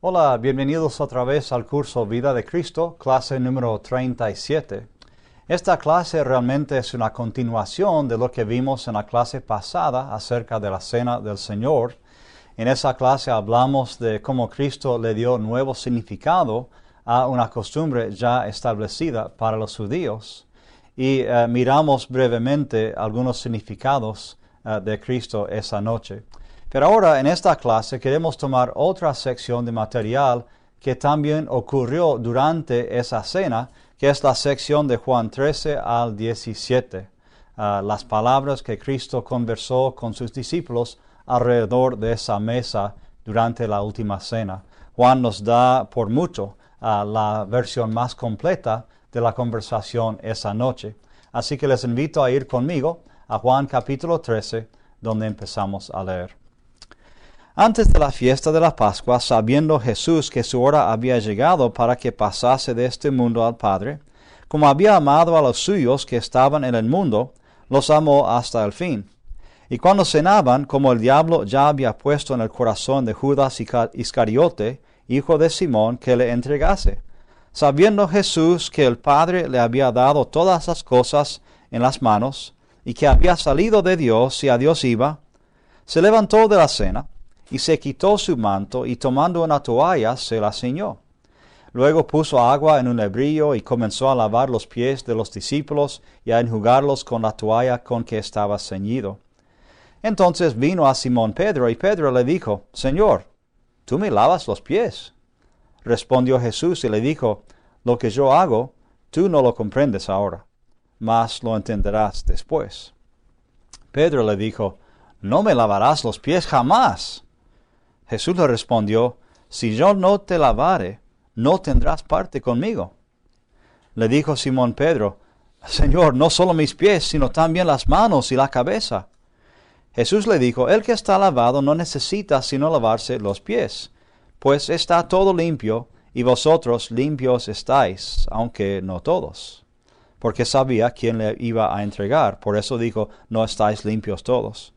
Hola, bienvenidos otra vez al curso Vida de Cristo, clase número 37. Esta clase realmente es una continuación de lo que vimos en la clase pasada acerca de la Cena del Señor. En esa clase hablamos de cómo Cristo le dio nuevo significado a una costumbre ya establecida para los judíos. Y miramos brevemente algunos significados de Cristo esa noche. Pero ahora en esta clase queremos tomar otra sección de material que también ocurrió durante esa cena, que es la sección de Juan 13 al 17. Las palabras que Cristo conversó con sus discípulos alrededor de esa mesa durante la última cena. Juan nos da por mucho la versión más completa de la conversación esa noche. Así que les invito a ir conmigo a Juan capítulo 13, donde empezamos a leer. Antes de la fiesta de la Pascua, sabiendo Jesús que su hora había llegado para que pasase de este mundo al Padre, como había amado a los suyos que estaban en el mundo, los amó hasta el fin. Y cuando cenaban, como el diablo ya había puesto en el corazón de Judas Iscariote, hijo de Simón, que le entregase, sabiendo Jesús que el Padre le había dado todas las cosas en las manos, y que había salido de Dios y a Dios iba, se levantó de la cena, y se quitó su manto, y tomando una toalla se la ciñó. Luego puso agua en un lebrillo, y comenzó a lavar los pies de los discípulos, y a enjugarlos con la toalla con que estaba ceñido. Entonces vino a Simón Pedro, y Pedro le dijo, Señor, ¿tú me lavas los pies? Respondió Jesús y le dijo, lo que yo hago, tú no lo comprendes ahora, mas lo entenderás después. Pedro le dijo, no me lavarás los pies jamás. Jesús le respondió, si yo no te lavare, no tendrás parte conmigo. Le dijo Simón Pedro, Señor, no solo mis pies, sino también las manos y la cabeza. Jesús le dijo, el que está lavado no necesita sino lavarse los pies, pues está todo limpio, y vosotros limpios estáis, aunque no todos. Porque sabía quién le iba a entregar, por eso dijo, no estáis limpios todos.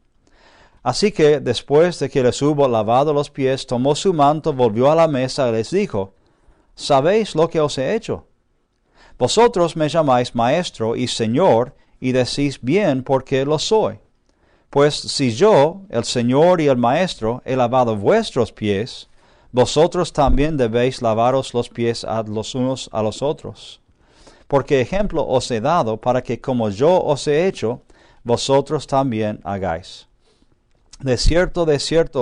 Así que, después de que les hubo lavado los pies, tomó su manto, volvió a la mesa y les dijo, ¿sabéis lo que os he hecho? Vosotros me llamáis Maestro y Señor, y decís bien porque lo soy. Pues si yo, el Señor y el Maestro, he lavado vuestros pies, vosotros también debéis lavaros los pies a los unos a los otros. Porque ejemplo os he dado para que como yo os he hecho, vosotros también hagáis. De cierto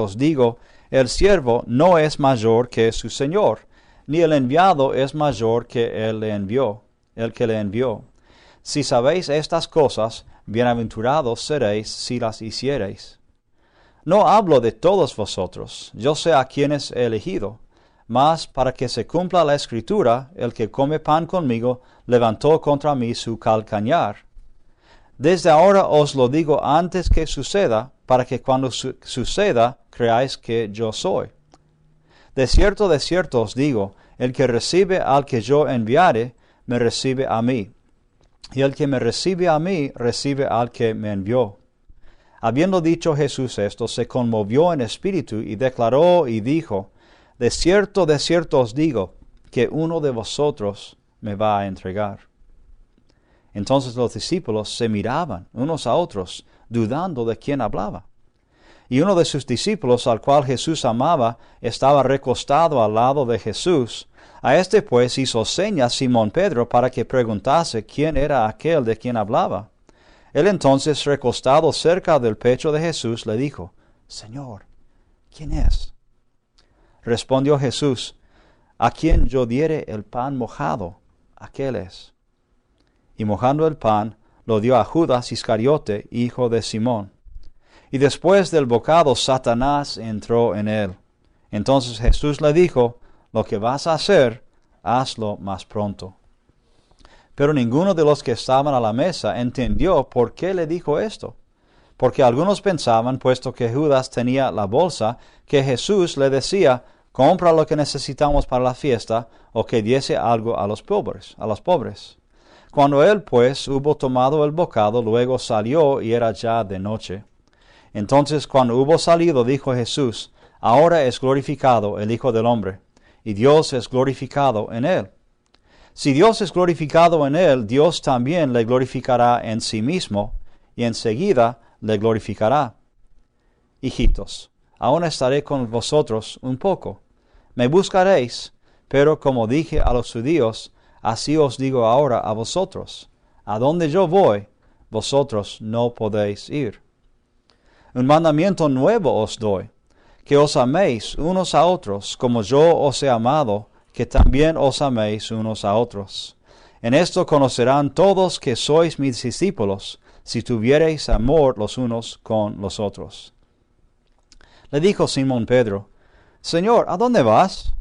os digo, el siervo no es mayor que su Señor, ni el enviado es mayor que el que le envió. Si sabéis estas cosas, bienaventurados seréis si las hiciereis. No hablo de todos vosotros, yo sé a quienes he elegido, mas para que se cumpla la Escritura, el que come pan conmigo levantó contra mí su calcañar. Desde ahora os lo digo antes que suceda, para que cuando suceda creáis que yo soy. De cierto os digo, el que recibe al que yo enviare, me recibe a mí. Y el que me recibe a mí, recibe al que me envió. Habiendo dicho Jesús esto, se conmovió en espíritu y declaró y dijo, de cierto os digo, que uno de vosotros me va a entregar. Entonces los discípulos se miraban unos a otros, dudando de quién hablaba. Y uno de sus discípulos, al cual Jesús amaba, estaba recostado al lado de Jesús. A este pues hizo señas Simón Pedro para que preguntase quién era aquel de quien hablaba. Él entonces, recostado cerca del pecho de Jesús, le dijo, Señor, ¿quién es? Respondió Jesús, a quien yo diere el pan mojado, aquel es. Y mojando el pan, lo dio a Judas Iscariote, hijo de Simón. Y después del bocado, Satanás entró en él. Entonces Jesús le dijo, lo que vas a hacer, hazlo más pronto. Pero ninguno de los que estaban a la mesa entendió por qué le dijo esto. Porque algunos pensaban, puesto que Judas tenía la bolsa, que Jesús le decía, compra lo que necesitamos para la fiesta, o que diese algo a los pobres. Cuando él, pues, hubo tomado el bocado, luego salió y era ya de noche. Entonces, cuando hubo salido, dijo Jesús, ahora es glorificado el Hijo del Hombre, y Dios es glorificado en él. Si Dios es glorificado en él, Dios también le glorificará en sí mismo, y enseguida le glorificará. Hijitos, aún estaré con vosotros un poco. Me buscaréis, pero como dije a los judíos, así os digo ahora a vosotros. A donde yo voy, vosotros no podéis ir. Un mandamiento nuevo os doy, que os améis unos a otros, como yo os he amado, que también os améis unos a otros. En esto conocerán todos que sois mis discípulos, si tuviereis amor los unos con los otros. Le dijo Simón Pedro, Señor, ¿a dónde vas?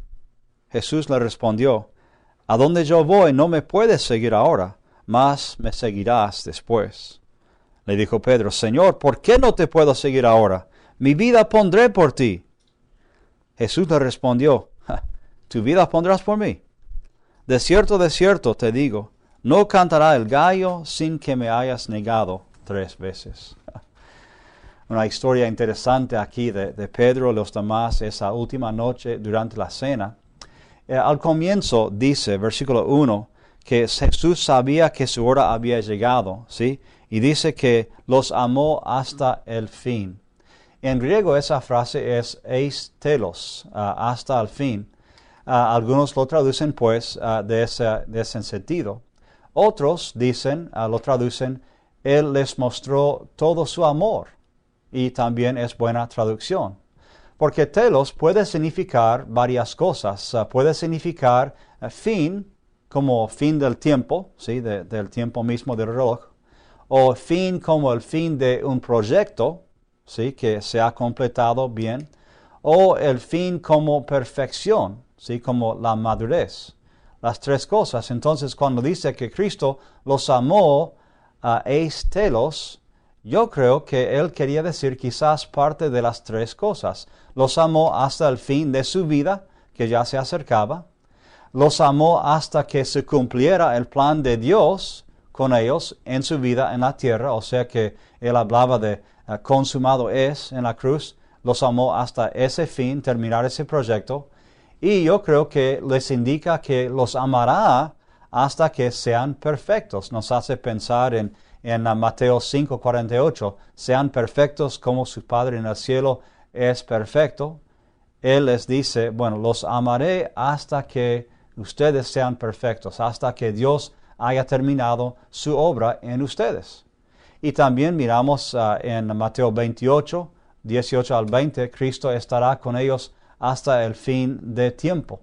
Jesús le respondió, A donde yo voy no me puedes seguir ahora, mas me seguirás después. Le dijo Pedro, Señor, ¿por qué no te puedo seguir ahora? Mi vida pondré por ti. Jesús le respondió, ¿Tu vida pondrás por mí? De cierto te digo, no cantará el gallo sin que me hayas negado 3 veces. Una historia interesante aquí de Pedro y los demás esa última noche durante la cena. Al comienzo dice, versículo 1, que Jesús sabía que su hora había llegado, ¿sí? Y dice que los amó hasta el fin. En griego esa frase es eis telos, hasta el fin. Algunos lo traducen pues de ese sentido. Otros lo traducen, Él les mostró todo su amor. Y también es buena traducción. Porque telos puede significar varias cosas. Puede significar fin, como fin del tiempo, ¿sí? Del tiempo mismo del reloj. O fin como el fin de un proyecto, ¿sí? Que se ha completado bien. O el fin como perfección, ¿sí? Como la madurez. Las 3 cosas. Entonces, cuando dice que Cristo los amó eis telos, yo creo que él quería decir quizás parte de las 3 cosas. Los amó hasta el fin de su vida, que ya se acercaba. Los amó hasta que se cumpliera el plan de Dios con ellos en su vida en la tierra. O sea que él hablaba de consumado es en la cruz. Los amó hasta ese fin, terminar ese proyecto. Y yo creo que les indica que los amará hasta que sean perfectos. Nos hace pensar en Mateo 5:48, sean perfectos como su Padre en el cielo es perfecto. Él les dice, bueno, los amaré hasta que ustedes sean perfectos, hasta que Dios haya terminado su obra en ustedes. Y también miramos en Mateo 28, 18 al 20, Cristo estará con ellos hasta el fin del tiempo,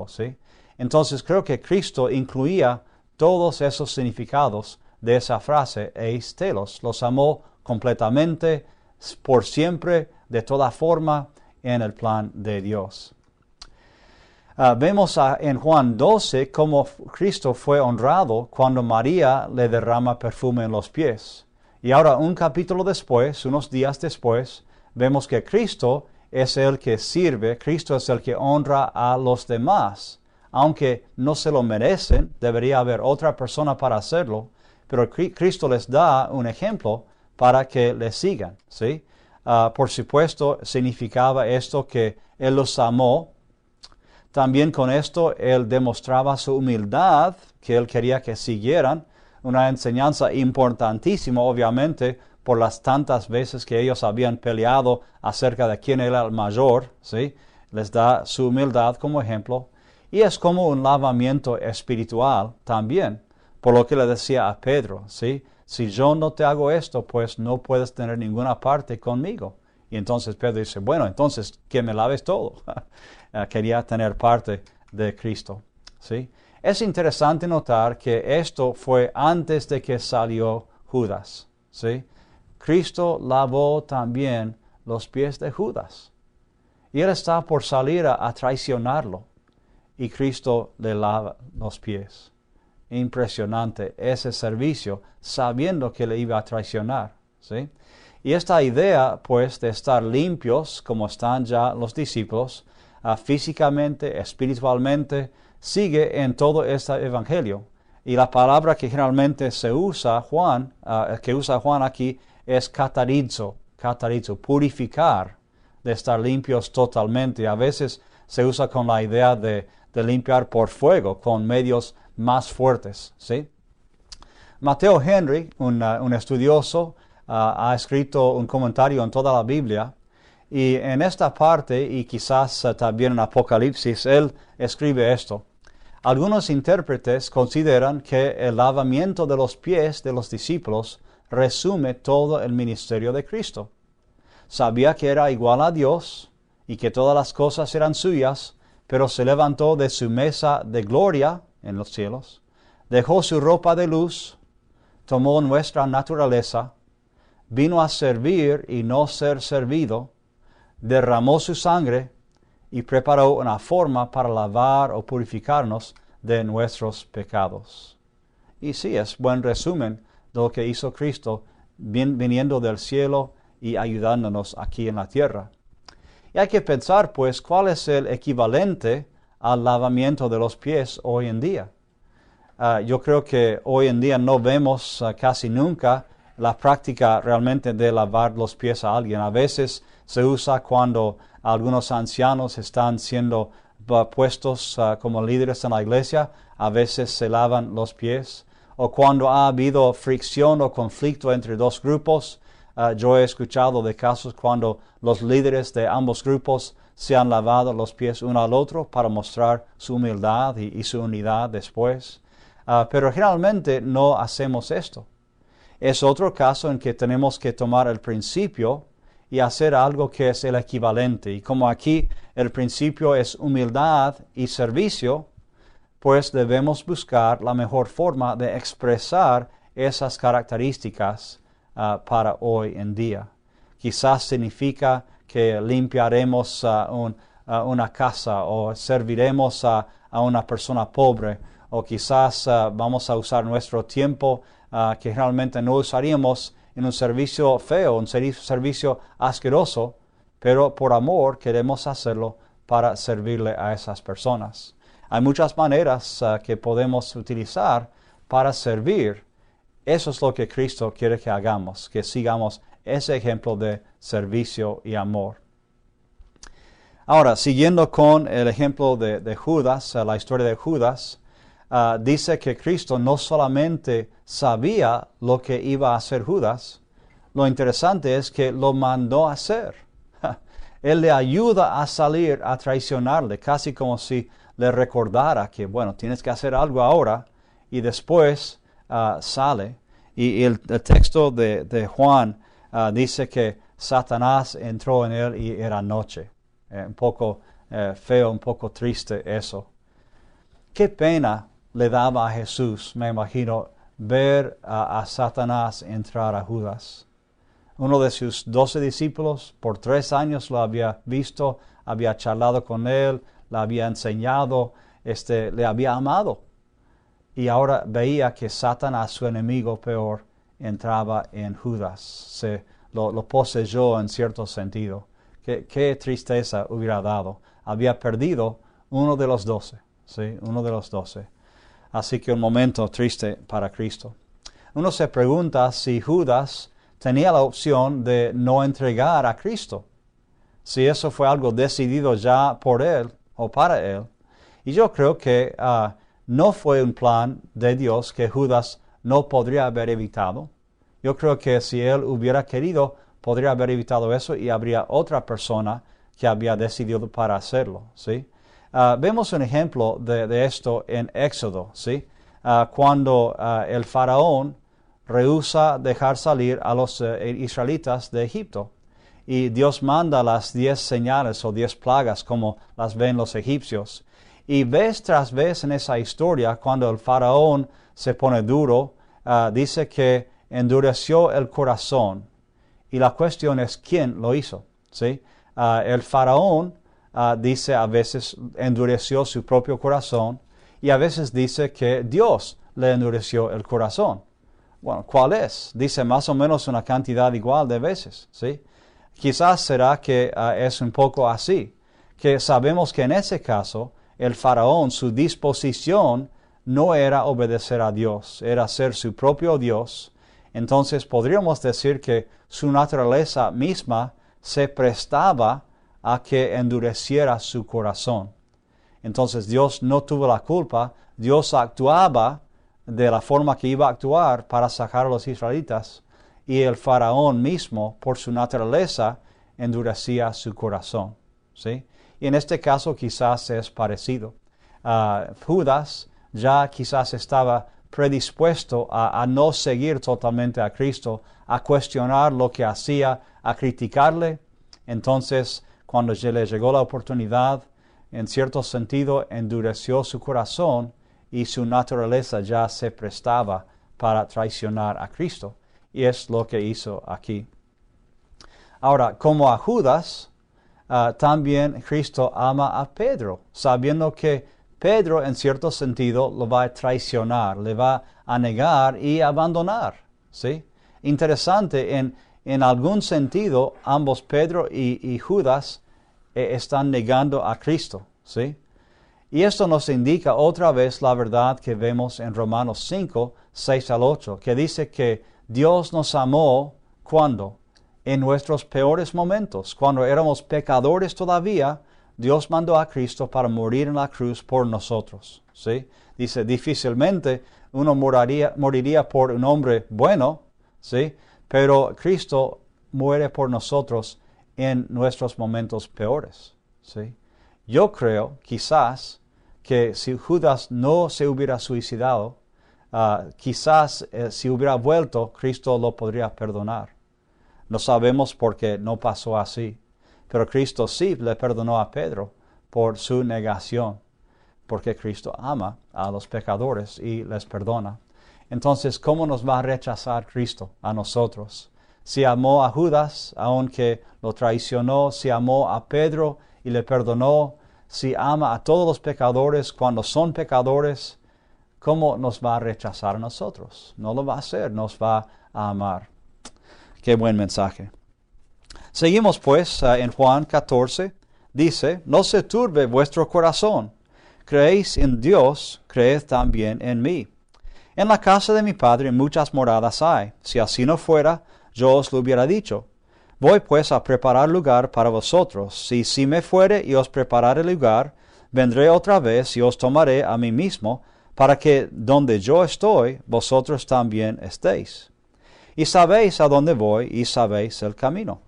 ¿sí? Entonces creo que Cristo incluía todos esos significados de esa frase, eis telos, los amó completamente, por siempre, de toda forma, en el plan de Dios. Vemos en Juan 12 cómo Cristo fue honrado cuando María le derrama perfume en los pies. Y ahora un capítulo después, unos días después, vemos que Cristo es el que sirve, Cristo es el que honra a los demás. Aunque no se lo merecen, debería haber otra persona para hacerlo, pero Cristo les da un ejemplo para que le sigan, ¿sí? Por supuesto, significaba esto que Él los amó. También con esto, Él demostraba su humildad, que Él quería que siguieran. Una enseñanza importantísima, obviamente, por las tantas veces que ellos habían peleado acerca de quién era el mayor, ¿sí? Les da su humildad como ejemplo. Y es como un lavamiento espiritual también. Por lo que le decía a Pedro, ¿sí? Si yo no te hago esto, pues no puedes tener ninguna parte conmigo. Y entonces Pedro dice, bueno, entonces que me laves todo. Quería tener parte de Cristo, ¿sí? Es interesante notar que esto fue antes de que salió Judas, ¿sí? Cristo lavó también los pies de Judas. Y él está por salir a traicionarlo. Y Cristo le lava los pies. Impresionante ese servicio, sabiendo que le iba a traicionar, ¿sí? Y esta idea, pues, de estar limpios, como están ya los discípulos, físicamente, espiritualmente, sigue en todo este evangelio. Y la palabra que generalmente se usa Juan aquí, es catarizo, purificar, de estar limpios totalmente. A veces se usa con la idea de limpiar por fuego, con medios más fuertes, ¿sí? Matthew Henry, un estudioso, ha escrito un comentario en toda la Biblia, y en esta parte, y quizás también en Apocalipsis, él escribe esto. Algunos intérpretes consideran que el lavamiento de los pies de los discípulos resume todo el ministerio de Cristo. Sabía que era igual a Dios y que todas las cosas eran suyas, pero se levantó de su mesa de gloria en los cielos, dejó su ropa de luz, tomó nuestra naturaleza, vino a servir y no ser servido, derramó su sangre y preparó una forma para lavar o purificarnos de nuestros pecados. Y sí, es buen resumen de lo que hizo Cristo viniendo del cielo y ayudándonos aquí en la tierra. Y hay que pensar, pues, cuál es el equivalente al lavamiento de los pies hoy en día. Yo creo que hoy en día no vemos casi nunca la práctica realmente de lavar los pies a alguien. A veces se usa cuando algunos ancianos están siendo puestos como líderes en la iglesia, a veces se lavan los pies. O cuando ha habido fricción o conflicto entre dos grupos, yo he escuchado de casos cuando los líderes de ambos grupos se han lavado los pies uno al otro para mostrar su humildad y su unidad después. Pero generalmente no hacemos esto. Es otro caso en que tenemos que tomar el principio y hacer algo que es el equivalente. Y como aquí el principio es humildad y servicio, pues debemos buscar la mejor forma de expresar esas características para hoy en día. Quizás significa que limpiaremos una casa o serviremos a una persona pobre, o quizás vamos a usar nuestro tiempo que realmente no usaríamos en un servicio feo, un servicio asqueroso, pero por amor queremos hacerlo para servirle a esas personas. Hay muchas maneras que podemos utilizar para servir. Eso es lo que Cristo quiere que hagamos, que sigamos ese ejemplo de servicio y amor. Ahora, siguiendo con el ejemplo de Judas, la historia de Judas, dice que Cristo no solamente sabía lo que iba a hacer Judas, lo interesante es que lo mandó a hacer. Él le ayuda a salir a traicionarle, casi como si le recordara que, bueno, tienes que hacer algo ahora, y después sale. Y el texto de Juan dice que Satanás entró en él y era noche. Un poco feo, un poco triste eso. Qué pena le daba a Jesús, me imagino, ver a Satanás entrar a Judas. Uno de sus 12 discípulos, por 3 años lo había visto, había charlado con él, le había enseñado, le había amado. Y ahora veía que Satanás, su enemigo peor, entraba en Judas. Lo poseyó en cierto sentido. Qué tristeza hubiera dado. Había perdido uno de los 12, ¿sí? Uno de los 12. Así que un momento triste para Cristo. Uno se pregunta si Judas tenía la opción de no entregar a Cristo, si eso fue algo decidido ya por él o para él. Y yo creo que no fue un plan de Dios que Judas no podría haber evitado. Yo creo que si él hubiera querido, podría haber evitado eso y habría otra persona que había decidido para hacerlo, ¿sí? Vemos un ejemplo de esto en Éxodo, ¿sí? Cuando el faraón rehúsa dejar salir a los israelitas de Egipto. Y Dios manda las 10 señales o 10 plagas como las ven los egipcios. Y vez tras vez en esa historia, cuando el faraón se pone duro, dice que endureció el corazón. Y la cuestión es quién lo hizo, ¿sí? El faraón dice a veces endureció su propio corazón y a veces dice que Dios le endureció el corazón. Bueno, ¿cuál es? Dice más o menos una cantidad igual de veces, ¿sí? Quizás será que es un poco así, que sabemos que en ese caso el faraón, su disposición no era obedecer a Dios, era ser su propio Dios. Entonces podríamos decir que su naturaleza misma se prestaba a que endureciera su corazón. Entonces Dios no tuvo la culpa, Dios actuaba de la forma que iba a actuar para sacar a los israelitas, y el faraón mismo, por su naturaleza, endurecía su corazón. ¿Sí? Y en este caso quizás es parecido. Judas ya quizás estaba predispuesto a no seguir totalmente a Cristo, a cuestionar lo que hacía, a criticarle. Entonces, cuando le llegó la oportunidad, en cierto sentido, endureció su corazón y su naturaleza ya se prestaba para traicionar a Cristo. Y es lo que hizo aquí. Ahora, como a Judas, también Cristo ama a Pedro, sabiendo que Pedro, en cierto sentido, lo va a traicionar, le va a negar y abandonar. ¿Sí? Interesante, en algún sentido, ambos Pedro y Judas están negando a Cristo. ¿Sí? Y esto nos indica otra vez la verdad que vemos en Romanos 5, 6 al 8, que dice que Dios nos amó, ¿cuándo? En nuestros peores momentos, cuando éramos pecadores todavía, Dios mandó a Cristo para morir en la cruz por nosotros. ¿Sí? Dice, difícilmente uno moriría por un hombre bueno, ¿sí? Pero Cristo muere por nosotros en nuestros momentos peores. ¿Sí? Yo creo, quizás, que si Judas no se hubiera suicidado, quizás si hubiera vuelto, Cristo lo podría perdonar. No sabemos por qué no pasó así. Pero Cristo sí le perdonó a Pedro por su negación, porque Cristo ama a los pecadores y les perdona. Entonces, ¿cómo nos va a rechazar Cristo a nosotros? Si amó a Judas, aunque lo traicionó, si amó a Pedro y le perdonó, si ama a todos los pecadores cuando son pecadores, ¿cómo nos va a rechazar a nosotros? No lo va a hacer, nos va a amar. Qué buen mensaje. Seguimos pues en Juan 14, dice, no se turbe vuestro corazón, creéis en Dios, creed también en mí. En la casa de mi Padre muchas moradas hay, si así no fuera, yo os lo hubiera dicho. Voy pues a preparar lugar para vosotros, y si me fuere y os preparare lugar, vendré otra vez y os tomaré a mí mismo, para que donde yo estoy, vosotros también estéis. Y sabéis a dónde voy, y sabéis el camino.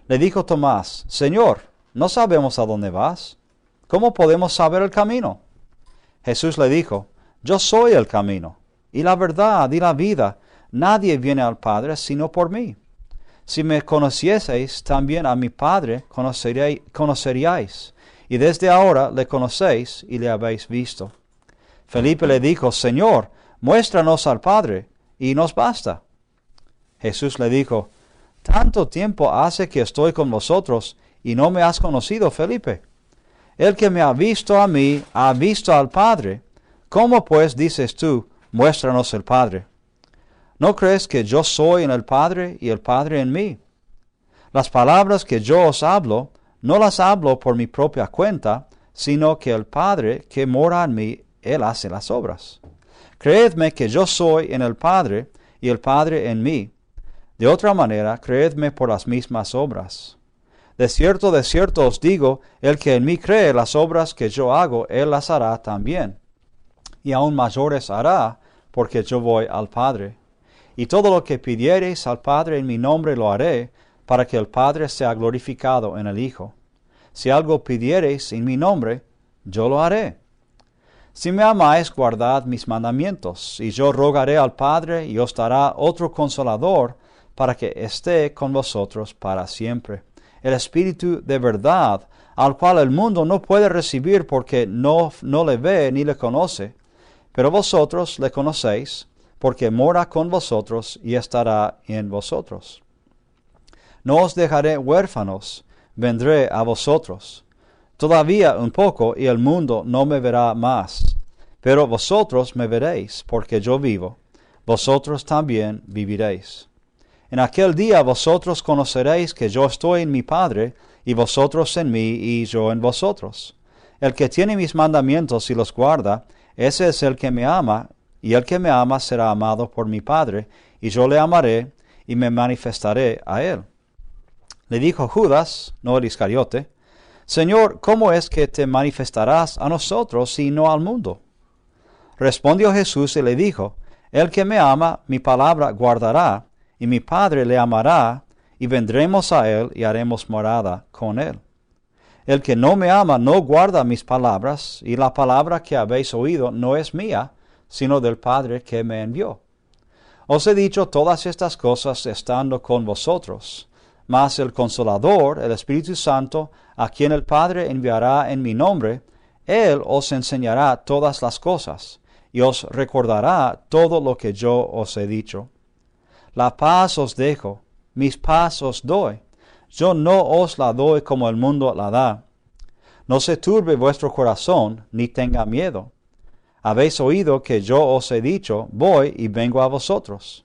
Le dijo Tomás, Señor, no sabemos a dónde vas. ¿Cómo podemos saber el camino? Jesús le dijo, yo soy el camino, y la verdad, y la vida. Nadie viene al Padre sino por mí. Si me conocieseis, también a mi Padre conoceríais, y desde ahora le conocéis y le habéis visto. Felipe le dijo, Señor, muéstranos al Padre, y nos basta. Jesús le dijo, tanto tiempo hace que estoy con vosotros, y no me has conocido, Felipe. El que me ha visto a mí, ha visto al Padre. ¿Cómo pues dices tú, muéstranos el Padre? ¿No crees que yo soy en el Padre y el Padre en mí? Las palabras que yo os hablo, no las hablo por mi propia cuenta, sino que el Padre que mora en mí, Él hace las obras. Creedme que yo soy en el Padre y el Padre en mí. De otra manera, creedme por las mismas obras. De cierto os digo, el que en mí cree las obras que yo hago, él las hará también. Y aún mayores hará, porque yo voy al Padre. Y todo lo que pidiereis al Padre en mi nombre lo haré, para que el Padre sea glorificado en el Hijo. Si algo pidiereis en mi nombre, yo lo haré. Si me amáis, guardad mis mandamientos, y yo rogaré al Padre, y os dará otro Consolador, para que esté con vosotros para siempre. El Espíritu de verdad, al cual el mundo no puede recibir porque no le ve ni le conoce, pero vosotros le conocéis, porque mora con vosotros y estará en vosotros. No os dejaré huérfanos, vendré a vosotros. Todavía un poco y el mundo no me verá más, pero vosotros me veréis, porque yo vivo, vosotros también viviréis. En aquel día vosotros conoceréis que yo estoy en mi Padre, y vosotros en mí, y yo en vosotros. El que tiene mis mandamientos y los guarda, ese es el que me ama, y el que me ama será amado por mi Padre, y yo le amaré, y me manifestaré a él. Le dijo Judas, no el Iscariote, Señor, ¿cómo es que te manifestarás a nosotros y no al mundo? Respondió Jesús y le dijo, El que me ama, mi palabra guardará, y mi Padre le amará, y vendremos a él y haremos morada con él. El que no me ama no guarda mis palabras, y la palabra que habéis oído no es mía, sino del Padre que me envió. Os he dicho todas estas cosas estando con vosotros, mas el Consolador, el Espíritu Santo, a quien el Padre enviará en mi nombre, Él os enseñará todas las cosas, y os recordará todo lo que yo os he dicho. La paz os dejo, mis paz os doy. Yo no os la doy como el mundo la da. No se turbe vuestro corazón, ni tenga miedo. Habéis oído que yo os he dicho, voy y vengo a vosotros.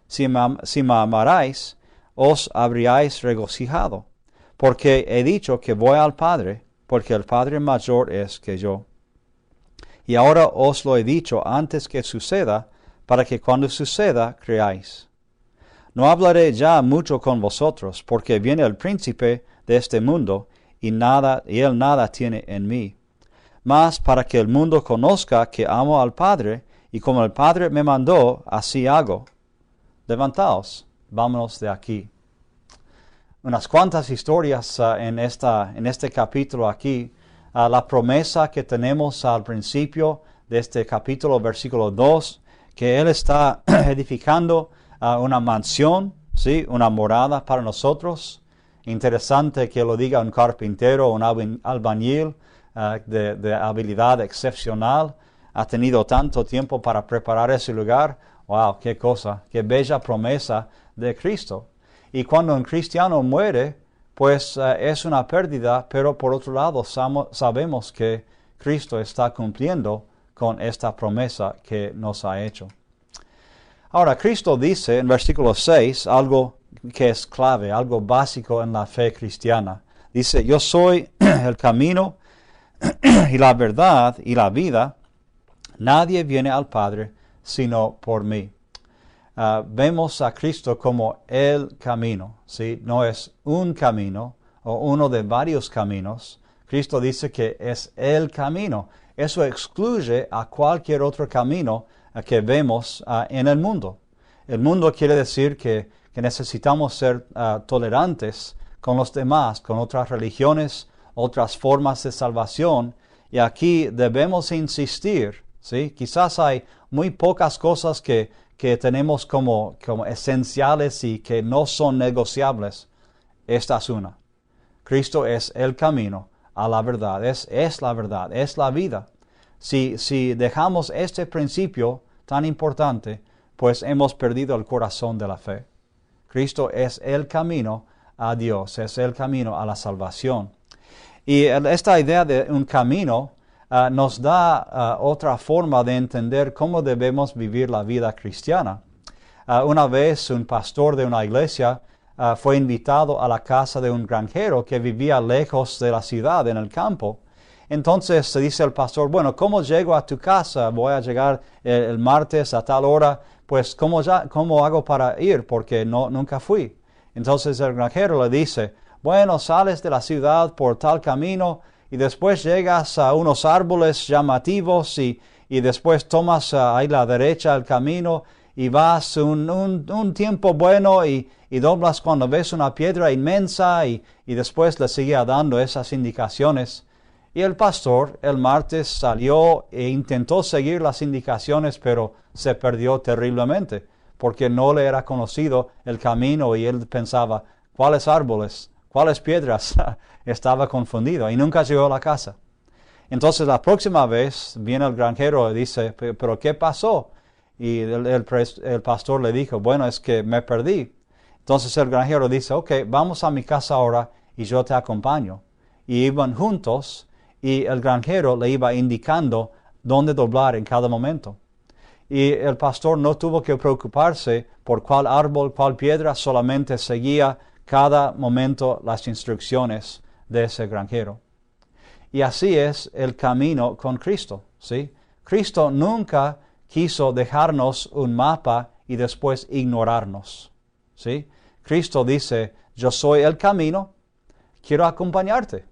Si me amarais, os habríais regocijado, porque he dicho que voy al Padre, porque el Padre mayor es que yo. Y ahora os lo he dicho antes que suceda, para que cuando suceda creáis. No hablaré ya mucho con vosotros, porque viene el príncipe de este mundo, y él nada tiene en mí. Mas para que el mundo conozca que amo al Padre, y como el Padre me mandó, así hago. Levantaos, vámonos de aquí. Unas cuantas historias en este capítulo aquí. La promesa que tenemos al principio de este capítulo, versículo 2, que Él está edificando una mansión, ¿sí? Una morada para nosotros. Interesante que lo diga un carpintero, un albañil de habilidad excepcional. Ha tenido tanto tiempo para preparar ese lugar. ¡Wow! ¡Qué cosa! ¡Qué bella promesa de Cristo! Y cuando un cristiano muere, pues es una pérdida, pero por otro lado sabemos que Cristo está cumpliendo con esta promesa que nos ha hecho. Ahora, Cristo dice en versículo 6 algo que es clave, algo básico en la fe cristiana. Dice, yo soy el camino y la verdad y la vida. Nadie viene al Padre sino por mí. Vemos a Cristo como el camino, ¿sí? No es un camino o uno de varios caminos. Cristo dice que es el camino. Eso excluye a cualquier otro camino que vemos en el mundo. El mundo quiere decir que necesitamos ser tolerantes con los demás, con otras religiones, otras formas de salvación. Y aquí debemos insistir, ¿sí? Quizás hay muy pocas cosas que tenemos como esenciales y que no son negociables. Esta es una. Cristo es el camino a la verdad, es la verdad, es la vida. Si dejamos este principio tan importante, pues hemos perdido el corazón de la fe. Cristo es el camino a Dios, es el camino a la salvación. Y esta idea de un camino nos da otra forma de entender cómo debemos vivir la vida cristiana. Una vez un pastor de una iglesia fue invitado a la casa de un granjero que vivía lejos de la ciudad, en el campo. Entonces se dice el pastor, bueno, ¿cómo llego a tu casa? Voy a llegar el martes a tal hora, pues ¿cómo hago para ir? Porque nunca fui. Entonces el granjero le dice, bueno, sales de la ciudad por tal camino, y después llegas a unos árboles llamativos y después tomas ahí la derecha el camino y vas un tiempo bueno y doblas cuando ves una piedra inmensa y después le seguía dando esas indicaciones. Y el pastor el martes salió e intentó seguir las indicaciones, pero se perdió terriblemente porque no le era conocido el camino y él pensaba, ¿cuáles árboles? ¿Cuáles piedras? Estaba confundido y nunca llegó a la casa. Entonces la próxima vez viene el granjero y dice, ¿pero qué pasó? Y el pastor le dijo, bueno, es que me perdí. Entonces el granjero dice, ok, vamos a mi casa ahora y yo te acompaño. Y iban juntos y el granjero le iba indicando dónde doblar en cada momento. Y el pastor no tuvo que preocuparse por cuál árbol, cuál piedra, solamente seguía cada momento las instrucciones de ese granjero. Y así es el camino con Cristo, ¿sí? Cristo nunca quiso dejarnos un mapa y después ignorarnos, ¿sí? Cristo dice, yo soy el camino, quiero acompañarte.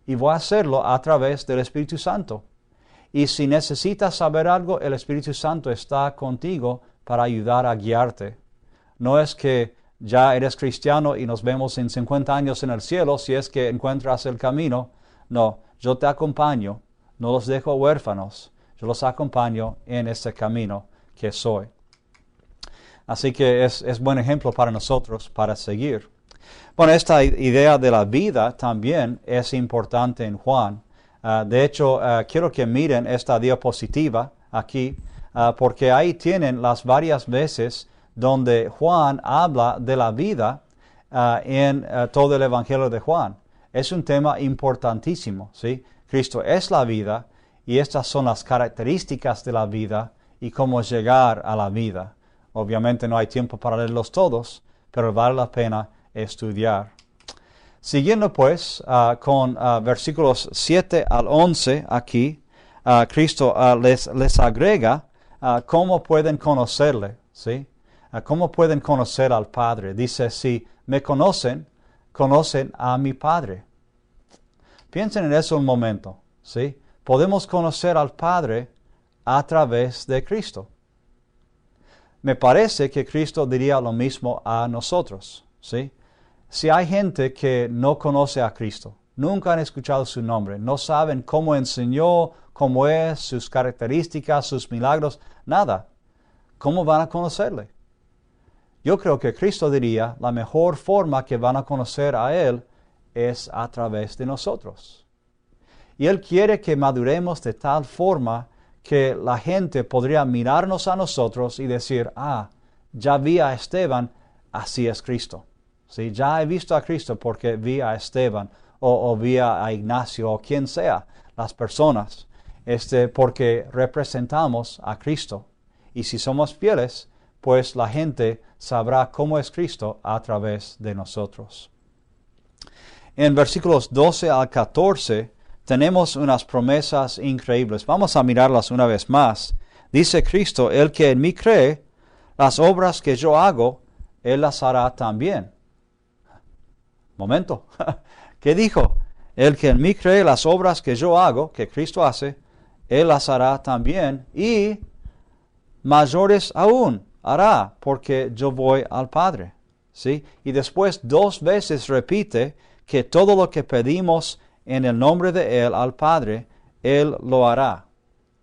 y voy a hacerlo a través del Espíritu Santo. Y si necesitas saber algo, el Espíritu Santo está contigo para ayudar a guiarte. No es que ya eres cristiano y nos vemos en 50 años en el cielo si es que encuentras el camino. No, yo te acompaño, no los dejo huérfanos, yo los acompaño en este camino que soy. Así que es buen ejemplo para nosotros para seguir. Bueno, esta idea de la vida también es importante en Juan. De hecho, quiero que miren esta diapositiva aquí, porque ahí tienen las varias veces donde Juan habla de la vida en todo el Evangelio de Juan. Es un tema importantísimo, ¿sí? Cristo es la vida y estas son las características de la vida y cómo llegar a la vida. Obviamente no hay tiempo para leerlos todos, pero vale la pena estudiar. Siguiendo pues con versículos 7 al 11 aquí, Cristo les agrega cómo pueden conocerle, ¿sí? ¿Cómo pueden conocer al Padre? Dice, si me conocen, conocen a mi Padre. Piensen en eso un momento, ¿sí? Podemos conocer al Padre a través de Cristo. Me parece que Cristo diría lo mismo a nosotros, ¿sí? Si hay gente que no conoce a Cristo, nunca han escuchado su nombre, no saben cómo enseñó, cómo es, sus características, sus milagros, nada, ¿cómo van a conocerle? Yo creo que Cristo diría, la mejor forma que van a conocer a Él es a través de nosotros. Y Él quiere que maduremos de tal forma que la gente podría mirarnos a nosotros y decir, ya vi a Esteban, así es Cristo. ¿Sí? Ya he visto a Cristo porque vi a Esteban o vi a Ignacio o quien sea, las personas, porque representamos a Cristo. Y si somos fieles, pues la gente sabrá cómo es Cristo a través de nosotros. En versículos 12 al 14 tenemos unas promesas increíbles. Vamos a mirarlas una vez más. Dice Cristo, el que en mí cree, las obras que yo hago, Él las hará también. Momento, ¿qué dijo? El que en mí cree, las obras que yo hago, que Cristo hace, Él las hará también, y mayores aún hará, porque yo voy al Padre. ¿Sí? Y después 2 veces repite que todo lo que pedimos en el nombre de Él al Padre, Él lo hará.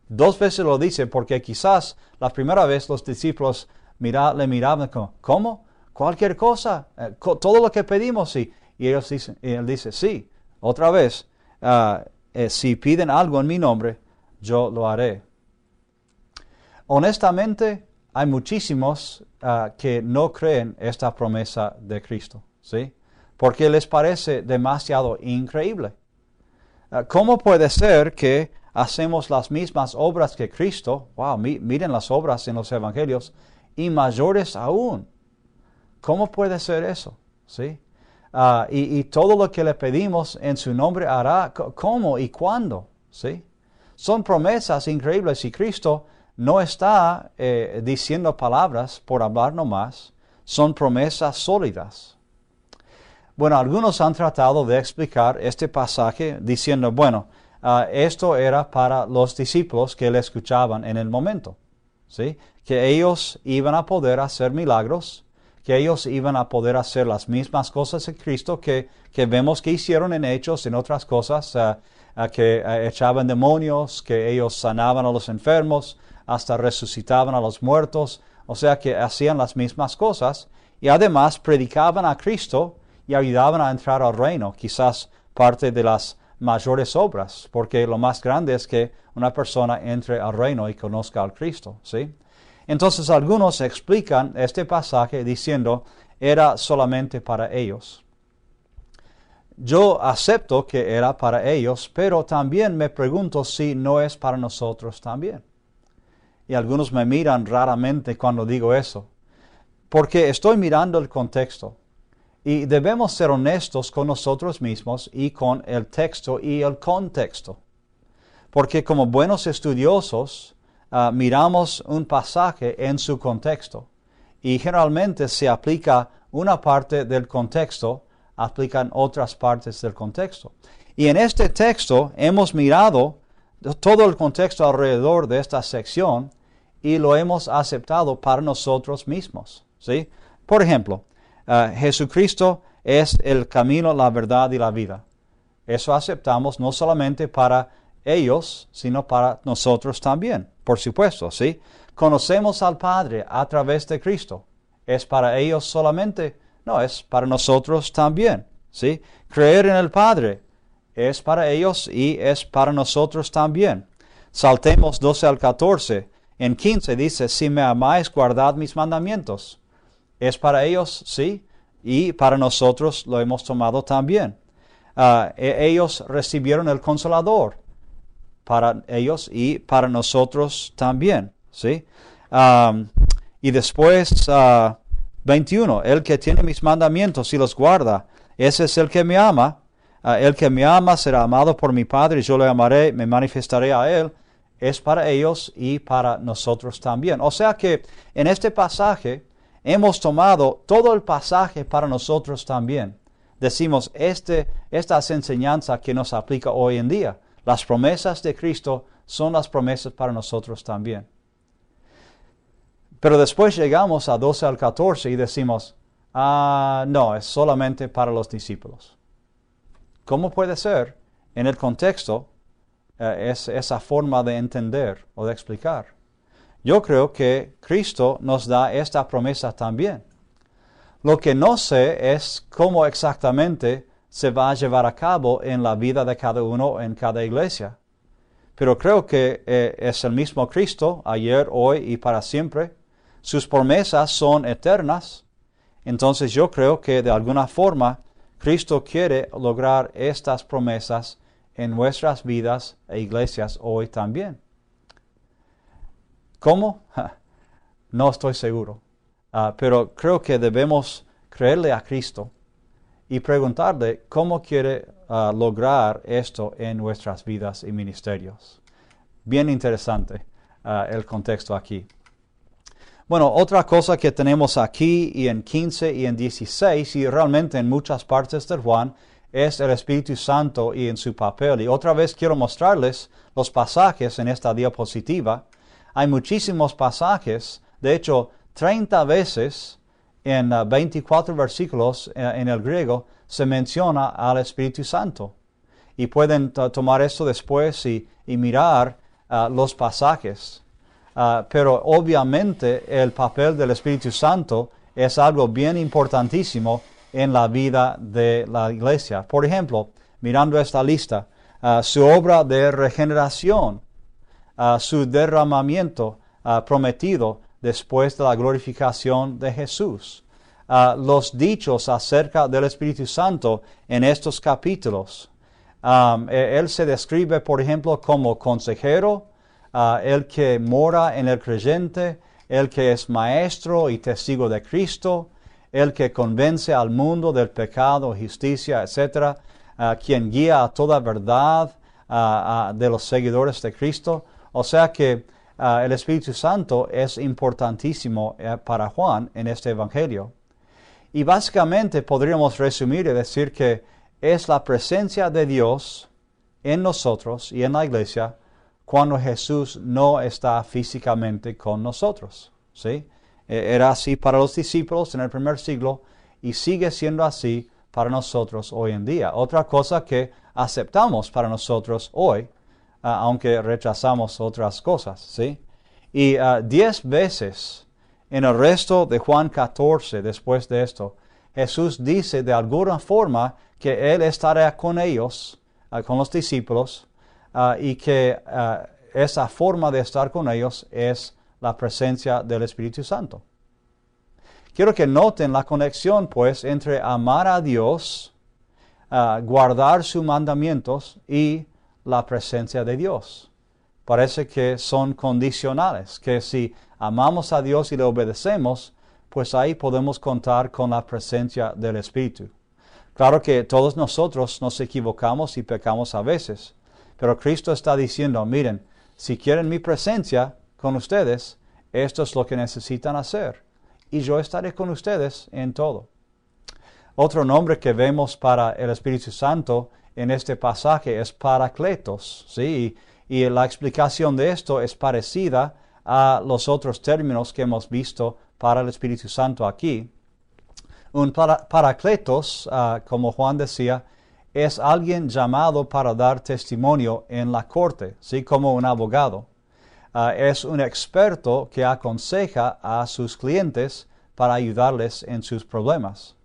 2 veces lo dice porque quizás la primera vez los discípulos le miraban como, ¿cómo? Cualquier cosa, todo lo que pedimos, sí. Y Él dice, sí, otra vez, si piden algo en mi nombre, yo lo haré. Honestamente, hay muchísimos que no creen esta promesa de Cristo, ¿sí? Porque les parece demasiado increíble. ¿Cómo puede ser que hacemos las mismas obras que Cristo? Wow, miren las obras en los evangelios, y mayores aún. ¿Cómo puede ser eso? ¿Sí? Y todo lo que le pedimos en su nombre hará. ¿Cómo y cuándo? ¿Sí? Son promesas increíbles y Cristo no está diciendo palabras por hablar nomás. Son promesas sólidas. Bueno, algunos han tratado de explicar este pasaje diciendo, bueno, esto era para los discípulos que le escuchaban en el momento, ¿sí? Que ellos iban a poder hacer milagros, que ellos iban a poder hacer las mismas cosas en Cristo que vemos que hicieron en Hechos, en otras cosas, que echaban demonios, que ellos sanaban a los enfermos, hasta resucitaban a los muertos, o sea que hacían las mismas cosas y además predicaban a Cristo y ayudaban a entrar al reino, quizás parte de las mayores obras, porque lo más grande es que una persona entre al reino y conozca al Cristo, ¿sí? Entonces algunos explican este pasaje diciendo era solamente para ellos. Yo acepto que era para ellos, pero también me pregunto si no es para nosotros también. Y algunos me miran raramente cuando digo eso, porque estoy mirando el contexto. Y debemos ser honestos con nosotros mismos y con el texto y el contexto. Porque como buenos estudiosos, miramos un pasaje en su contexto. Y generalmente se aplica una parte del contexto, aplican otras partes del contexto. Y en este texto hemos mirado todo el contexto alrededor de esta sección y lo hemos aceptado para nosotros mismos, ¿sí? Por ejemplo, Jesucristo es el camino, la verdad y la vida. Eso aceptamos no solamente para ellos, sino para nosotros también, por supuesto, ¿sí? Conocemos al Padre a través de Cristo. ¿Es para ellos solamente? No, es para nosotros también, ¿sí? Creer en el Padre es para ellos y es para nosotros también. Saltemos 12 al 14. En 15 dice, si me amáis, guardad mis mandamientos. Es para ellos, sí, y para nosotros lo hemos tomado también. Ellos recibieron el Consolador, para ellos y para nosotros también, ¿sí? Y después, 21, el que tiene mis mandamientos y los guarda, ese es el que me ama. El que me ama será amado por mi Padre, y yo le amaré, me manifestaré a él. Es para ellos y para nosotros también. O sea que en este pasaje hemos tomado todo el pasaje para nosotros también. Decimos, esta es enseñanza que nos aplica hoy en día. Las promesas de Cristo son las promesas para nosotros también. Pero después llegamos a 12 al 14 y decimos, no, es solamente para los discípulos. ¿Cómo puede ser en el contexto esa forma de entender o de explicar? Yo creo que Cristo nos da esta promesa también. Lo que no sé es cómo exactamente se va a llevar a cabo en la vida de cada uno en cada iglesia. Pero creo que es el mismo Cristo, ayer, hoy y para siempre. Sus promesas son eternas. Entonces yo creo que de alguna forma Cristo quiere lograr estas promesas en nuestras vidas e iglesias hoy también. ¿Cómo? No estoy seguro. Pero creo que debemos creerle a Cristo y preguntarle cómo quiere lograr esto en nuestras vidas y ministerios. Bien interesante el contexto aquí. Bueno, otra cosa que tenemos aquí y en 15 y en 16 y realmente en muchas partes de Juan es el Espíritu Santo y en su papel. Y otra vez quiero mostrarles los pasajes en esta diapositiva. Hay muchísimos pasajes, de hecho 30 veces en 24 versículos en el griego se menciona al Espíritu Santo. Y pueden tomar esto después y mirar los pasajes. Pero obviamente el papel del Espíritu Santo es algo bien importantísimo en la vida de la iglesia. Por ejemplo, mirando esta lista, su obra de regeneración, su derramamiento prometido después de la glorificación de Jesús, los dichos acerca del Espíritu Santo en estos capítulos. Él se describe, por ejemplo, como consejero, el que mora en el creyente, el que es maestro y testigo de Cristo, el que convence al mundo del pecado, justicia, etc., quien guía a toda verdad de los seguidores de Cristo. O sea que el Espíritu Santo es importantísimo para Juan en este Evangelio. Y básicamente podríamos resumir y decir que es la presencia de Dios en nosotros y en la iglesia cuando Jesús no está físicamente con nosotros, ¿sí? Era así para los discípulos en el primer siglo y sigue siendo así para nosotros hoy en día. Otra cosa que aceptamos para nosotros hoy, aunque rechazamos otras cosas, ¿sí? Y 10 veces en el resto de Juan 14, después de esto, Jesús dice de alguna forma que Él estará con ellos, con los discípulos, y que esa forma de estar con ellos es la presencia del Espíritu Santo. Quiero que noten la conexión, pues, entre amar a Dios, guardar sus mandamientos y la presencia de Dios. Parece que son condicionales, que si amamos a Dios y le obedecemos, pues ahí podemos contar con la presencia del Espíritu. Claro que todos nosotros nos equivocamos y pecamos a veces, pero Cristo está diciendo, miren, si quieren mi presencia con ustedes, esto es lo que necesitan hacer, y yo estaré con ustedes en todo. Otro nombre que vemos para el Espíritu Santo en este pasaje es Parakletos, ¿sí? Y la explicación de esto es parecida a los otros términos que hemos visto para el Espíritu Santo aquí. Un Parakletos, como Juan decía, es alguien llamado para dar testimonio en la corte, ¿sí? Como un abogado. Es un experto que aconseja a sus clientes para ayudarles en sus problemas.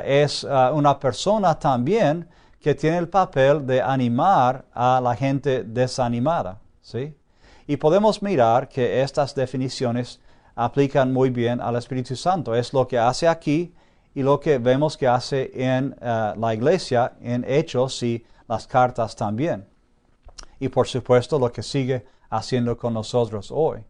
Es una persona también que tiene el papel de animar a la gente desanimada, ¿sí? Y podemos mirar que estas definiciones aplican muy bien al Espíritu Santo. Es lo que hace aquí y lo que vemos que hace en la iglesia, en Hechos y las cartas también. Y por supuesto lo que sigue haciendo con nosotros hoy.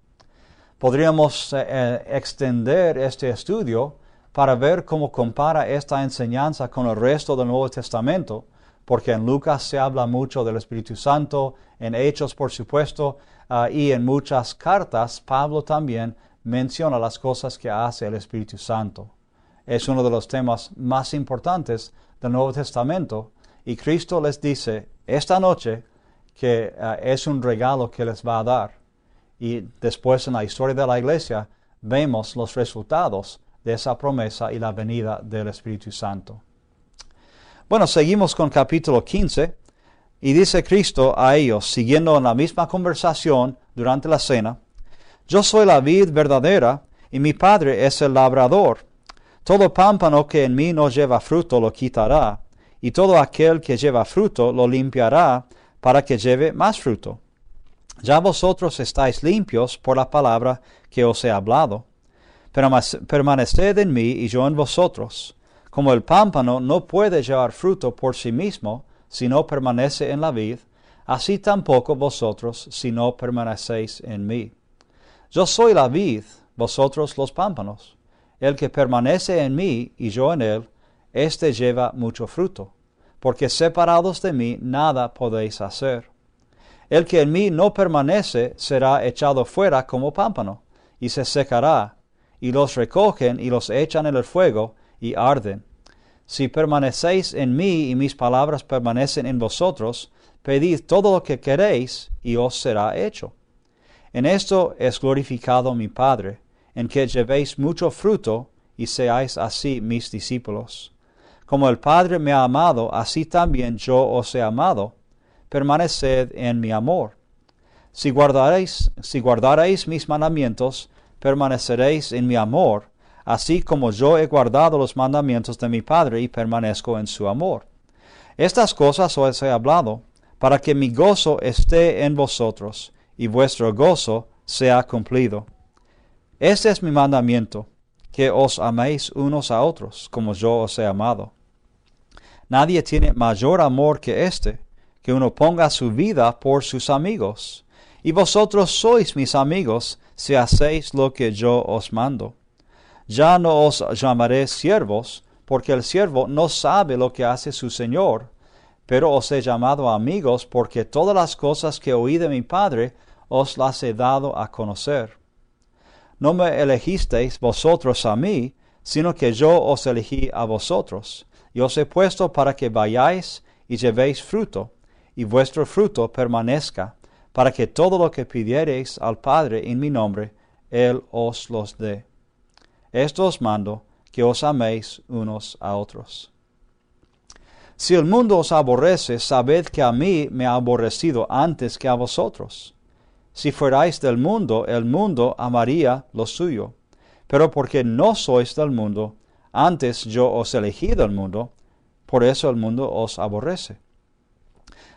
Podríamos extender este estudio para ver cómo compara esta enseñanza con el resto del Nuevo Testamento, porque en Lucas se habla mucho del Espíritu Santo, en Hechos por supuesto, y en muchas cartas Pablo también menciona las cosas que hace el Espíritu Santo. Es uno de los temas más importantes del Nuevo Testamento, y Cristo les dice esta noche que es un regalo que les va a dar. Y después en la historia de la iglesia vemos los resultados de esa promesa y la venida del Espíritu Santo. Bueno, seguimos con capítulo 15 y dice Cristo a ellos, siguiendo en la misma conversación durante la cena: Yo soy la vid verdadera y mi Padre es el labrador. Todo pámpano que en mí no lleva fruto lo quitará, y todo aquel que lleva fruto lo limpiará para que lleve más fruto. Ya vosotros estáis limpios por la palabra que os he hablado. Permaneced en mí y yo en vosotros. Como el pámpano no puede llevar fruto por sí mismo si no permanece en la vid, así tampoco vosotros si no permanecéis en mí. Yo soy la vid, vosotros los pámpanos. El que permanece en mí y yo en él, éste lleva mucho fruto, porque separados de mí nada podéis hacer. El que en mí no permanece será echado fuera como pámpano, y se secará, y los recogen y los echan en el fuego, y arden. Si permanecéis en mí y mis palabras permanecen en vosotros, pedid todo lo que queréis, y os será hecho. En esto es glorificado mi Padre, en que llevéis mucho fruto, y seáis así mis discípulos. Como el Padre me ha amado, así también yo os he amado. Permaneced en mi amor. Si guardaréis mis mandamientos, permaneceréis en mi amor, así como yo he guardado los mandamientos de mi Padre y permanezco en su amor. Estas cosas os he hablado, para que mi gozo esté en vosotros, y vuestro gozo sea cumplido. Este es mi mandamiento, que os améis unos a otros, como yo os he amado. Nadie tiene mayor amor que este, que uno ponga su vida por sus amigos. Y vosotros sois mis amigos, si hacéis lo que yo os mando. Ya no os llamaré siervos, porque el siervo no sabe lo que hace su Señor, pero os he llamado amigos, porque todas las cosas que oí de mi Padre os las he dado a conocer. No me elegisteis vosotros a mí, sino que yo os elegí a vosotros, y os he puesto para que vayáis y llevéis fruto, y vuestro fruto permanezca, para que todo lo que pidiereis al Padre en mi nombre, Él os los dé. Esto os mando, que os améis unos a otros. Si el mundo os aborrece, sabed que a mí me ha aborrecido antes que a vosotros. Si fuerais del mundo, el mundo amaría lo suyo. Pero porque no sois del mundo, antes yo os elegí del mundo, por eso el mundo os aborrece.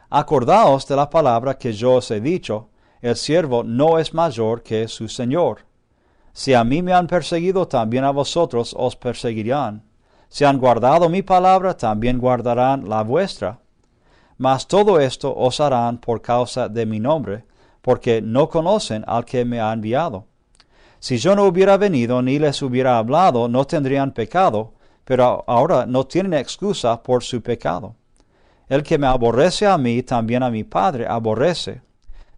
Acordaos de la palabra que yo os he dicho, el siervo no es mayor que su Señor. Si a mí me han perseguido, también a vosotros os perseguirán. Si han guardado mi palabra, también guardarán la vuestra. Mas todo esto os harán por causa de mi nombre, porque no conocen al que me ha enviado. Si yo no hubiera venido ni les hubiera hablado, no tendrían pecado, pero ahora no tienen excusa por su pecado. El que me aborrece a mí, también a mi Padre aborrece.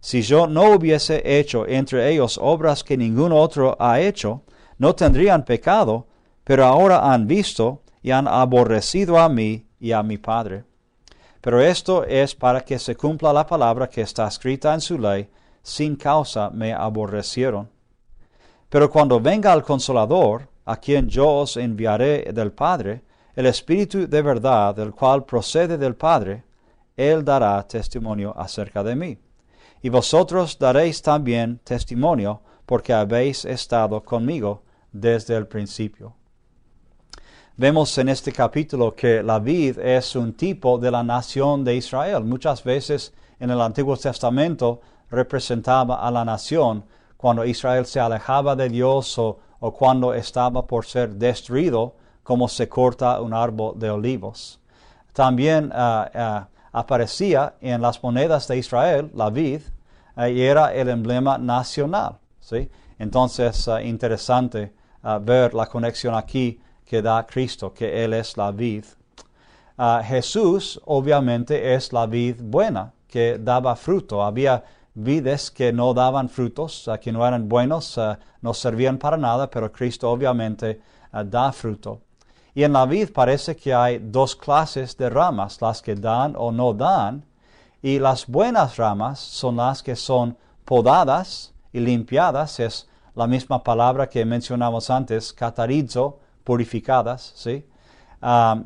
Si yo no hubiese hecho entre ellos obras que ningún otro ha hecho, no tendrían pecado, pero ahora han visto y han aborrecido a mí y a mi Padre. Pero esto es para que se cumpla la palabra que está escrita en su ley, sin causa me aborrecieron. Pero cuando venga el Consolador, a quien yo os enviaré del Padre, el Espíritu de verdad, el cual procede del Padre, Él dará testimonio acerca de mí. Y vosotros daréis también testimonio, porque habéis estado conmigo desde el principio. Vemos en este capítulo que la vid es un tipo de la nación de Israel. Muchas veces en el Antiguo Testamento representaba a la nación cuando Israel se alejaba de Dios o cuando estaba por ser destruido, como se corta un árbol de olivos. También aparecía en las monedas de Israel la vid y era el emblema nacional, ¿sí? Entonces, interesante ver la conexión aquí que da Cristo, que Él es la vid. Jesús obviamente es la vid buena, que daba fruto. Había vides que no daban frutos, que no eran buenos, no servían para nada, pero Cristo obviamente da fruto. Y en la vid parece que hay dos clases de ramas, las que dan o no dan, y las buenas ramas son las que son podadas y limpiadas, es la misma palabra que mencionamos antes, katarizo, purificadas, ¿sí?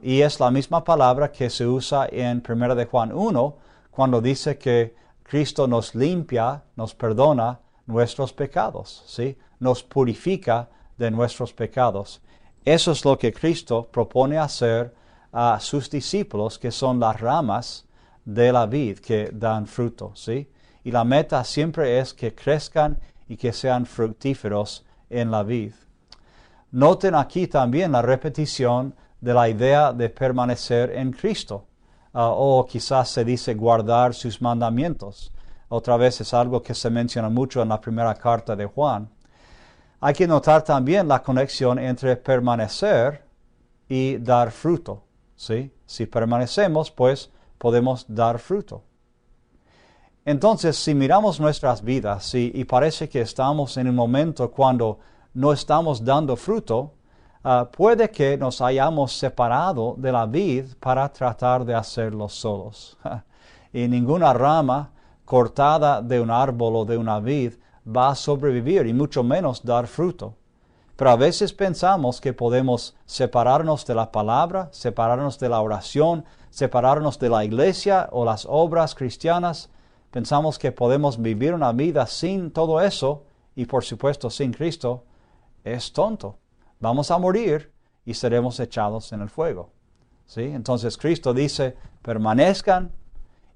Y es la misma palabra que se usa en 1 de Juan 1, cuando dice que Cristo nos limpia, nos perdona nuestros pecados, ¿sí? Nos purifica de nuestros pecados. Eso es lo que Cristo propone hacer a sus discípulos, que son las ramas de la vid que dan fruto, ¿sí? Y la meta siempre es que crezcan y que sean fructíferos en la vid. Noten aquí también la repetición de la idea de permanecer en Cristo. O quizás se dice guardar sus mandamientos. Otra vez es algo que se menciona mucho en la primera carta de Juan. Hay que notar también la conexión entre permanecer y dar fruto, ¿sí? Si permanecemos, pues podemos dar fruto. Entonces, si miramos nuestras vidas y parece que estamos en un momento cuando no estamos dando fruto, puede que nos hayamos separado de la vid para tratar de hacerlo solos. Y ninguna rama cortada de un árbol o de una vid va a sobrevivir y mucho menos dar fruto. Pero a veces pensamos que podemos separarnos de la palabra, separarnos de la oración, separarnos de la iglesia o las obras cristianas. Pensamos que podemos vivir una vida sin todo eso y por supuesto sin Cristo. Es tonto. Vamos a morir y seremos echados en el fuego, ¿sí? Entonces Cristo dice, permanezcan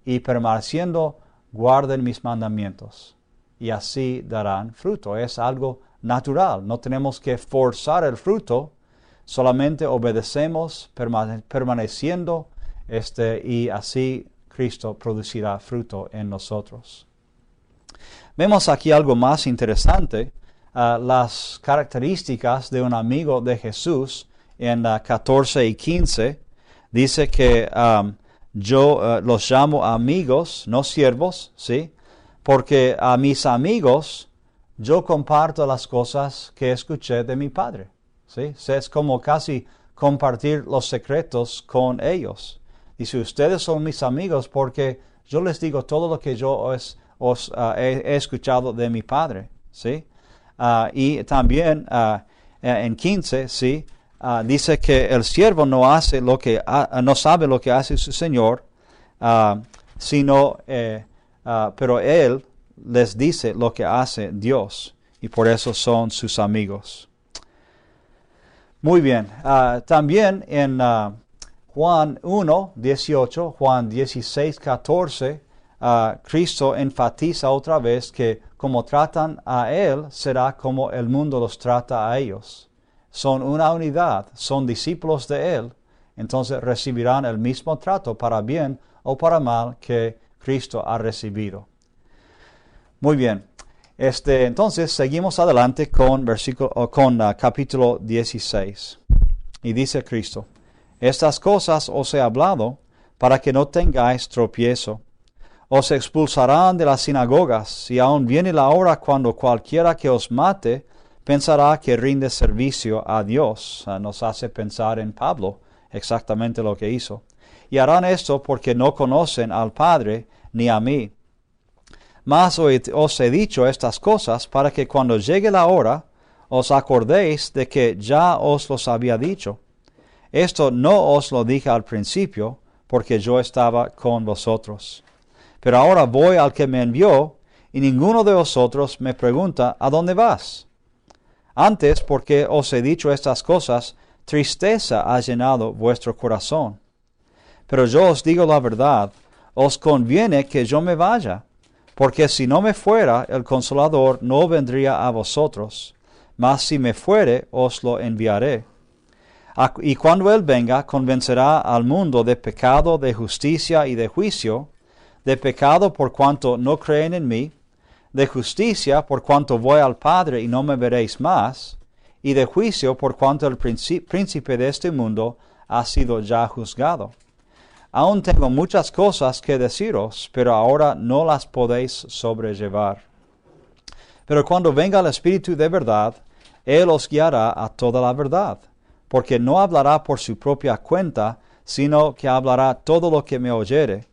y permaneciendo guarden mis mandamientos y así darán fruto. Es algo natural, no tenemos que forzar el fruto, solamente obedecemos permaneciendo y así Cristo producirá fruto en nosotros. Vemos aquí algo más interesante. Las características de un amigo de Jesús en 14 y 15, dice que yo los llamo amigos, no siervos, ¿sí? Porque a mis amigos yo comparto las cosas que escuché de mi Padre, ¿sí? Es como casi compartir los secretos con ellos. Dice, ustedes son mis amigos porque yo les digo todo lo que yo os he escuchado de mi Padre, ¿sí? Y también en 15, ¿sí? Dice que el siervo no sabe lo que hace su Señor, pero él les dice lo que hace Dios, y por eso son sus amigos. Muy bien. También en Juan 1, 18, Juan 16, 14, Cristo enfatiza otra vez que como tratan a Él, será como el mundo los trata a ellos. Son una unidad, son discípulos de Él, entonces recibirán el mismo trato para bien o para mal que Cristo ha recibido. Muy bien, entonces seguimos adelante con capítulo 16. Y dice Cristo, estas cosas os he hablado para que no tengáis tropiezo. Os expulsarán de las sinagogas, y aún viene la hora cuando cualquiera que os mate pensará que rinde servicio a Dios. Nos hace pensar en Pablo, exactamente lo que hizo. y harán esto porque no conocen al Padre ni a mí. Mas os he dicho estas cosas para que cuando llegue la hora, os acordéis de que ya os los había dicho. Esto no os lo dije al principio, porque yo estaba con vosotros. Pero ahora voy al que me envió, y ninguno de vosotros me pregunta, ¿a dónde vas? Antes, porque os he dicho estas cosas, tristeza ha llenado vuestro corazón. Pero yo os digo la verdad, os conviene que yo me vaya, porque si no me fuera, el Consolador no vendría a vosotros, mas si me fuere, os lo enviaré. Y cuando Él venga, convencerá al mundo de pecado, de justicia y de juicio, de pecado por cuanto no creen en mí, de justicia por cuanto voy al Padre y no me veréis más, y de juicio por cuanto el príncipe de este mundo ha sido ya juzgado. Aún tengo muchas cosas que deciros, pero ahora no las podéis sobrellevar. Pero cuando venga el Espíritu de verdad, Él os guiará a toda la verdad, porque no hablará por su propia cuenta, sino que hablará todo lo que me oyere,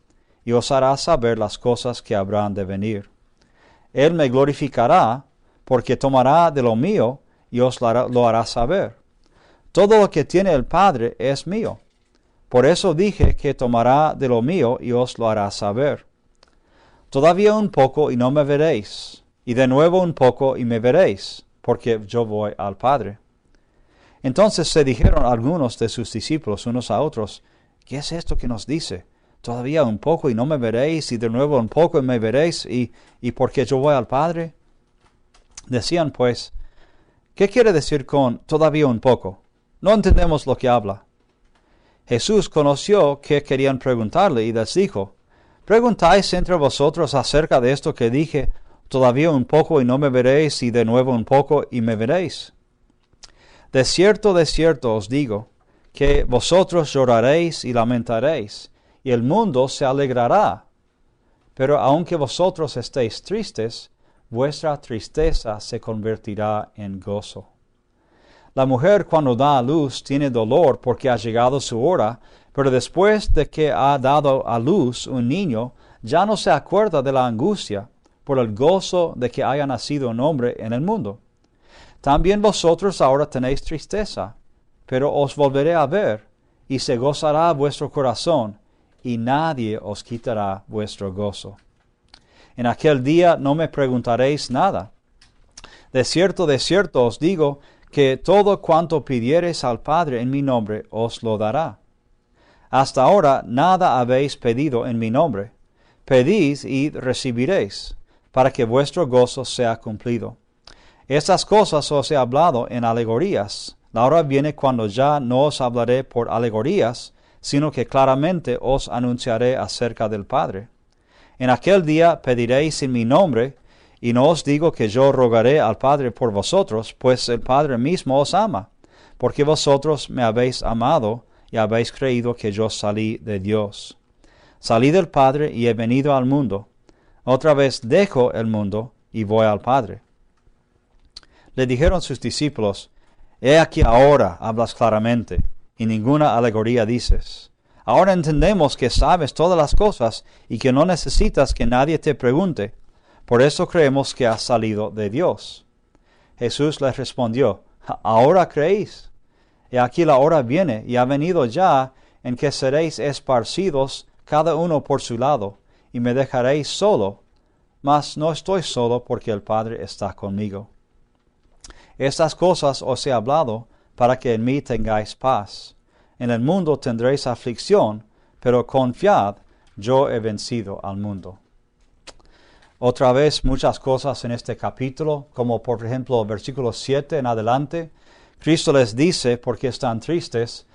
y os hará saber las cosas que habrán de venir. Él me glorificará, porque tomará de lo mío, y os lo hará saber. Todo lo que tiene el Padre es mío. Por eso dije que tomará de lo mío, y os lo hará saber. Todavía un poco, y no me veréis, y de nuevo un poco, y me veréis, porque yo voy al Padre. Entonces se dijeron algunos de sus discípulos unos a otros, ¿qué es esto que nos dice? Todavía un poco y no me veréis, y de nuevo un poco y me veréis, y porque yo voy al Padre. Decían pues, ¿qué quiere decir con todavía un poco? No entendemos lo que habla. Jesús conoció que querían preguntarle y les dijo, ¿preguntáis entre vosotros acerca de esto que dije, todavía un poco y no me veréis, y de nuevo un poco y me veréis? De cierto os digo, que vosotros lloraréis y lamentaréis, y el mundo se alegrará. Pero aunque vosotros estéis tristes, vuestra tristeza se convertirá en gozo. La mujer cuando da a luz tiene dolor porque ha llegado su hora, pero después de que ha dado a luz un niño, ya no se acuerda de la angustia por el gozo de que haya nacido un hombre en el mundo. También vosotros ahora tenéis tristeza, pero os volveré a ver, y se gozará vuestro corazón, y nadie os quitará vuestro gozo. En aquel día no me preguntaréis nada. De cierto os digo, que todo cuanto pidiereis al Padre en mi nombre os lo dará. Hasta ahora nada habéis pedido en mi nombre. Pedid y recibiréis, para que vuestro gozo sea cumplido. Estas cosas os he hablado en alegorías. La hora viene cuando ya no os hablaré por alegorías, sino que claramente os anunciaré acerca del Padre. En aquel día pediréis en mi nombre, y no os digo que yo rogaré al Padre por vosotros, pues el Padre mismo os ama, porque vosotros me habéis amado y habéis creído que yo salí de Dios. Salí del Padre y he venido al mundo. Otra vez dejo el mundo y voy al Padre. Le dijeron sus discípulos, he aquí ahora hablas claramente, y ninguna alegoría dices. Ahora entendemos que sabes todas las cosas, y que no necesitas que nadie te pregunte. Por eso creemos que has salido de Dios. Jesús les respondió, ¿ahora creéis? He aquí la hora viene, y ha venido ya, en que seréis esparcidos cada uno por su lado, y me dejaréis solo, mas no estoy solo porque el Padre está conmigo. Estas cosas os he hablado para que en mí tengáis paz. En el mundo tendréis aflicción, pero confiad, yo he vencido al mundo. Otra vez muchas cosas en este capítulo, como por ejemplo versículo 7 en adelante. Cristo les dice, porque están tristes,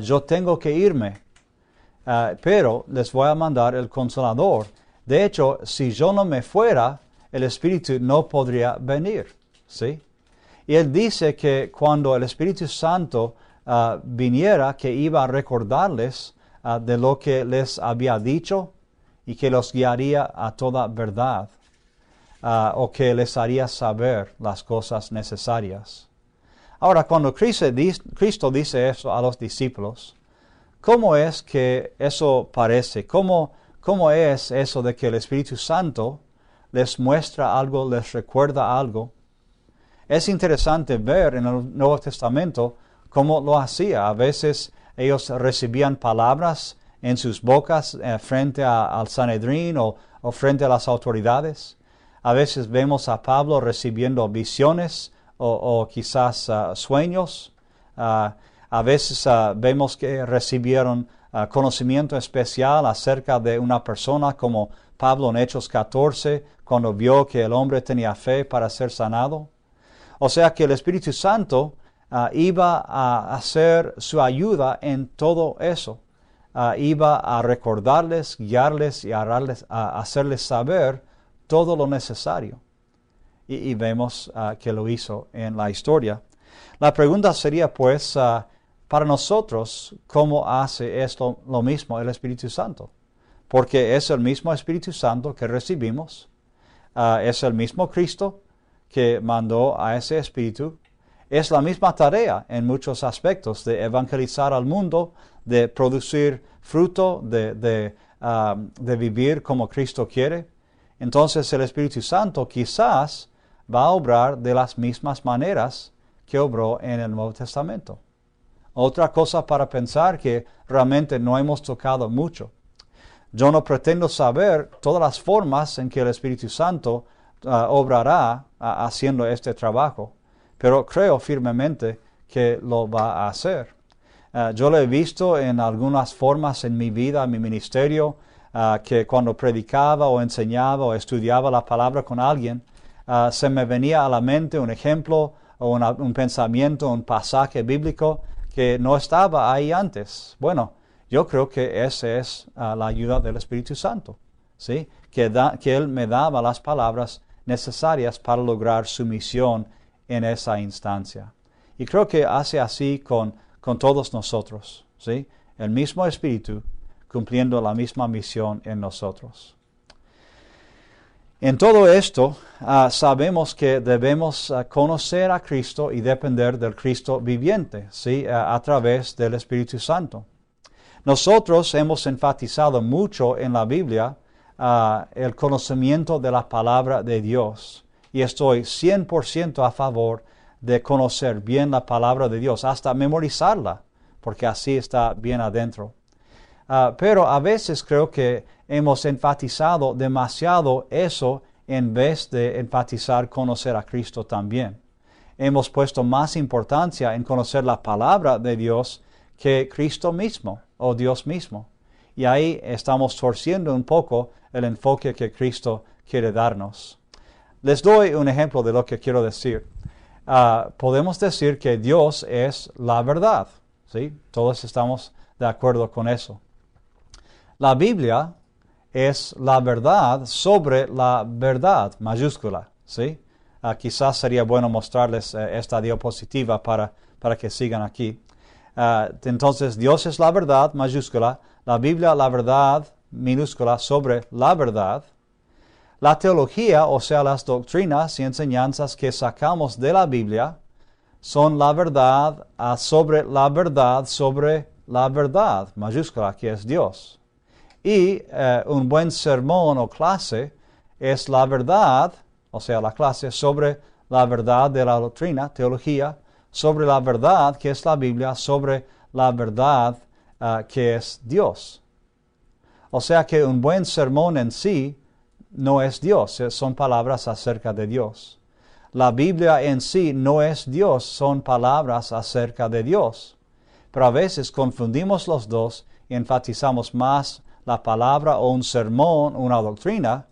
yo tengo que irme, pero les voy a mandar el Consolador. De hecho, si yo no me fuera, el Espíritu no podría venir, ¿sí? Y Él dice que cuando el Espíritu Santo viniera, que iba a recordarles de lo que les había dicho y que los guiaría a toda verdad, o que les haría saber las cosas necesarias. Ahora, cuando Cristo dice eso a los discípulos, ¿cómo es que eso parece? ¿Cómo es eso de que el Espíritu Santo les muestra algo, les recuerda algo? Es interesante ver en el Nuevo Testamento cómo lo hacía. A veces ellos recibían palabras en sus bocas frente al Sanedrín o frente a las autoridades. A veces vemos a Pablo recibiendo visiones o quizás sueños. A veces vemos que recibieron conocimiento especial acerca de una persona, como Pablo en Hechos 14, cuando vio que el hombre tenía fe para ser sanado. O sea que el Espíritu Santo iba a hacer su ayuda en todo eso. Iba a recordarles, guiarles y a hacerles saber todo lo necesario. Y vemos que lo hizo en la historia. La pregunta sería pues, para nosotros, ¿cómo hace esto lo mismo el Espíritu Santo? Porque es el mismo Espíritu Santo que recibimos, es el mismo Cristo que mandó a ese Espíritu. Es la misma tarea en muchos aspectos de evangelizar al mundo, de producir fruto, de vivir como Cristo quiere. Entonces el Espíritu Santo quizás va a obrar de las mismas maneras que obró en el Nuevo Testamento. Otra cosa para pensar que realmente no hemos tocado mucho. Yo no pretendo saber todas las formas en que el Espíritu Santo obrará haciendo este trabajo, pero creo firmemente que lo va a hacer. Yo lo he visto en algunas formas en mi vida, en mi ministerio, que cuando predicaba o enseñaba o estudiaba la palabra con alguien, se me venía a la mente un ejemplo o un pensamiento, un pasaje bíblico que no estaba ahí antes. Bueno, yo creo que esa es la ayuda del Espíritu Santo, ¿sí? Que Él me daba las palabras necesarias para lograr su misión en esa instancia. Y creo que hace así con todos nosotros, ¿sí? El mismo Espíritu cumpliendo la misma misión en nosotros. En todo esto, sabemos que debemos conocer a Cristo y depender del Cristo viviente, ¿sí? A través del Espíritu Santo. Nosotros hemos enfatizado mucho en la Biblia el conocimiento de la palabra de Dios. Y estoy 100% a favor de conocer bien la palabra de Dios, hasta memorizarla, porque así está bien adentro. Pero a veces creo que hemos enfatizado demasiado eso en vez de enfatizar conocer a Cristo también. Hemos puesto más importancia en conocer la palabra de Dios que Cristo mismo o Dios mismo. Y ahí estamos torciendo un poco el enfoque que Cristo quiere darnos. Les doy un ejemplo de lo que quiero decir. Podemos decir que Dios es la verdad, ¿sí? Todos estamos de acuerdo con eso. La Biblia es la verdad sobre la verdad, mayúscula, ¿sí? Quizás sería bueno mostrarles esta diapositiva para que sigan aquí. Entonces, Dios es la verdad, mayúscula. La Biblia, la verdad, minúscula, sobre la verdad. La teología, o sea, las doctrinas y enseñanzas que sacamos de la Biblia, son la verdad sobre la verdad sobre la verdad, mayúscula, que es Dios. Y un buen sermón o clase es la verdad, o sea, la clase sobre la verdad de la doctrina, teología, sobre la verdad que es la Biblia, sobre la verdad que es Dios. O sea que un buen sermón en sí no es Dios, son palabras acerca de Dios. La Biblia en sí no es Dios, son palabras acerca de Dios. Pero a veces confundimos los dos y enfatizamos más la palabra o un sermón, una doctrina,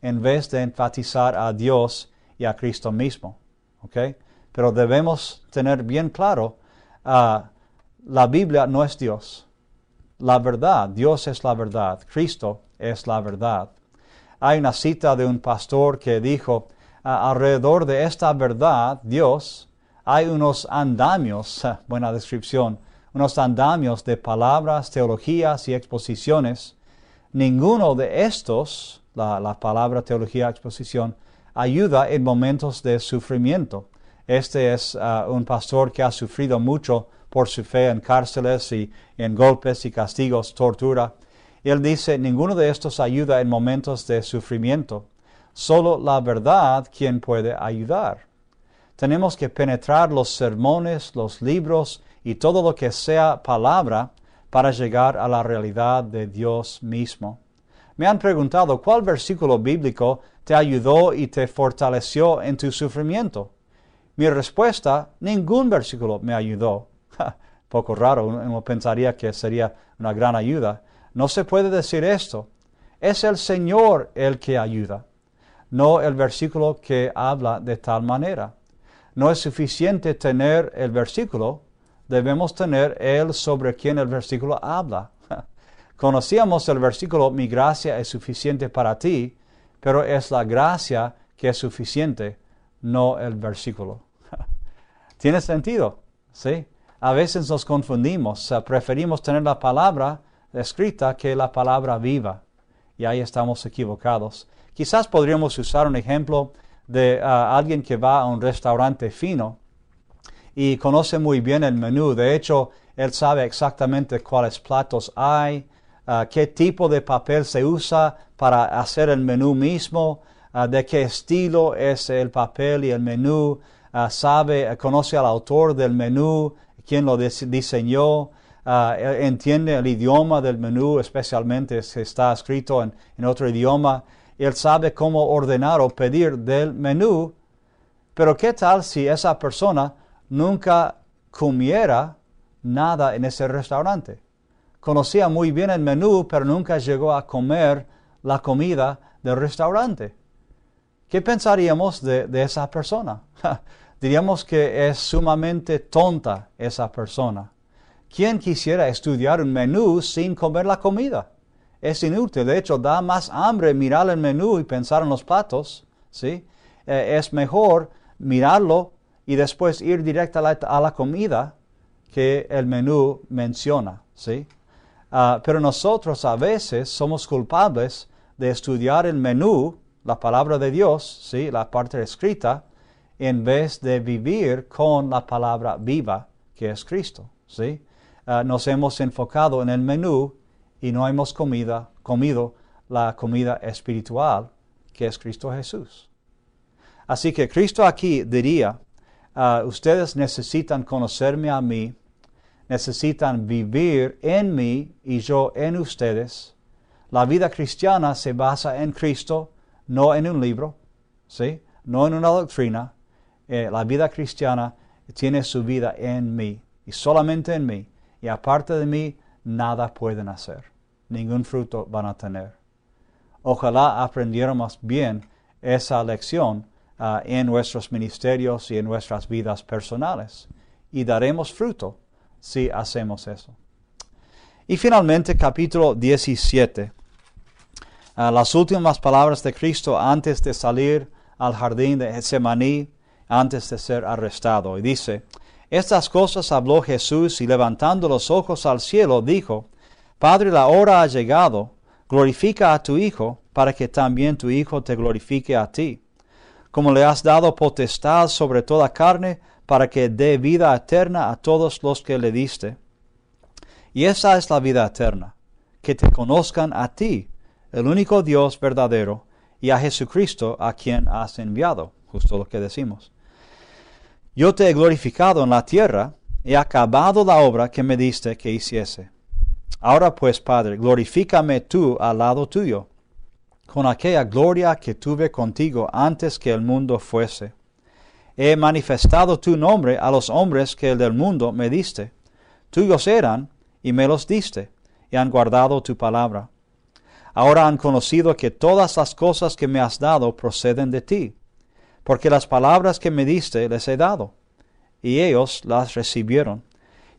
en vez de enfatizar a Dios y a Cristo mismo. ¿Okay? Pero debemos tener bien claro, la Biblia no es Dios. La verdad, Dios es la verdad, Cristo es la verdad. Hay una cita de un pastor que dijo, alrededor de esta verdad, Dios, hay unos andamios, buena descripción, unos andamios de palabras, teologías y exposiciones. Ninguno de estos, la palabra, teología, exposición, ayuda en momentos de sufrimiento. Este es un pastor que ha sufrido mucho por su fe en cárceles y en golpes y castigos, tortura. Él dice, ninguno de estos ayuda en momentos de sufrimiento. Solo la verdad quien puede ayudar. Tenemos que penetrar los sermones, los libros y todo lo que sea palabra para llegar a la realidad de Dios mismo. Me han preguntado, ¿cuál versículo bíblico te ayudó y te fortaleció en tu sufrimiento? Mi respuesta, ningún versículo me ayudó. Poco raro, uno pensaría que sería una gran ayuda. No se puede decir esto. Es el Señor el que ayuda, no el versículo que habla de tal manera. No es suficiente tener el versículo, debemos tener el sobre quien el versículo habla. Conocíamos el versículo, mi gracia es suficiente para ti, pero es la gracia que es suficiente, no el versículo. ¿Tiene sentido? ¿Sí? A veces nos confundimos, preferimos tener la palabra escrita que la palabra viva, y ahí estamos equivocados. Quizás podríamos usar un ejemplo de alguien que va a un restaurante fino y conoce muy bien el menú. De hecho, él sabe exactamente cuáles platos hay, qué tipo de papel se usa para hacer el menú mismo, de qué estilo es el papel y el menú, conoce al autor del menú, quién lo diseñó, entiende el idioma del menú, especialmente si está escrito en otro idioma. Él sabe cómo ordenar o pedir del menú, pero ¿qué tal si esa persona nunca comiera nada en ese restaurante? Conocía muy bien el menú, pero nunca llegó a comer la comida del restaurante. ¿Qué pensaríamos de esa persona? Diríamos que es sumamente tonta esa persona. ¿Quién quisiera estudiar un menú sin comer la comida? Es inútil. De hecho, da más hambre mirar el menú y pensar en los platos, ¿sí? Es mejor mirarlo y después ir directo a la comida que el menú menciona, ¿sí? Pero nosotros a veces somos culpables de estudiar el menú, la palabra de Dios, ¿sí? La parte escrita, en vez de vivir con la palabra viva que es Cristo, ¿sí? Nos hemos enfocado en el menú y no hemos comido la comida espiritual que es Cristo Jesús. Así que Cristo aquí diría, ustedes necesitan conocerme a mí, necesitan vivir en mí y yo en ustedes. La vida cristiana se basa en Cristo, no en un libro, ¿sí? No en una doctrina. La vida cristiana tiene su vida en mí y solamente en mí. Y aparte de mí, nada pueden hacer. Ningún fruto van a tener. Ojalá aprendiéramos bien esa lección en nuestros ministerios y en nuestras vidas personales. Y daremos fruto si hacemos eso. Y finalmente, capítulo 17. Las últimas palabras de Cristo antes de salir al jardín de Getsemaní, antes de ser arrestado. Y dice, estas cosas habló Jesús y levantando los ojos al cielo, dijo, Padre, la hora ha llegado, glorifica a tu Hijo, para que también tu Hijo te glorifique a ti. Como le has dado potestad sobre toda carne, para que dé vida eterna a todos los que le diste. Y esa es la vida eterna, que te conozcan a ti, el único Dios verdadero, y a Jesucristo a quien has enviado. Justo lo que decimos. Yo te he glorificado en la tierra, he acabado la obra que me diste que hiciese. Ahora pues, Padre, glorifícame tú al lado tuyo, con aquella gloria que tuve contigo antes que el mundo fuese. He manifestado tu nombre a los hombres que el del mundo me diste. Tuyos eran, y me los diste, y han guardado tu palabra. Ahora han conocido que todas las cosas que me has dado proceden de ti, porque las palabras que me diste les he dado, y ellos las recibieron,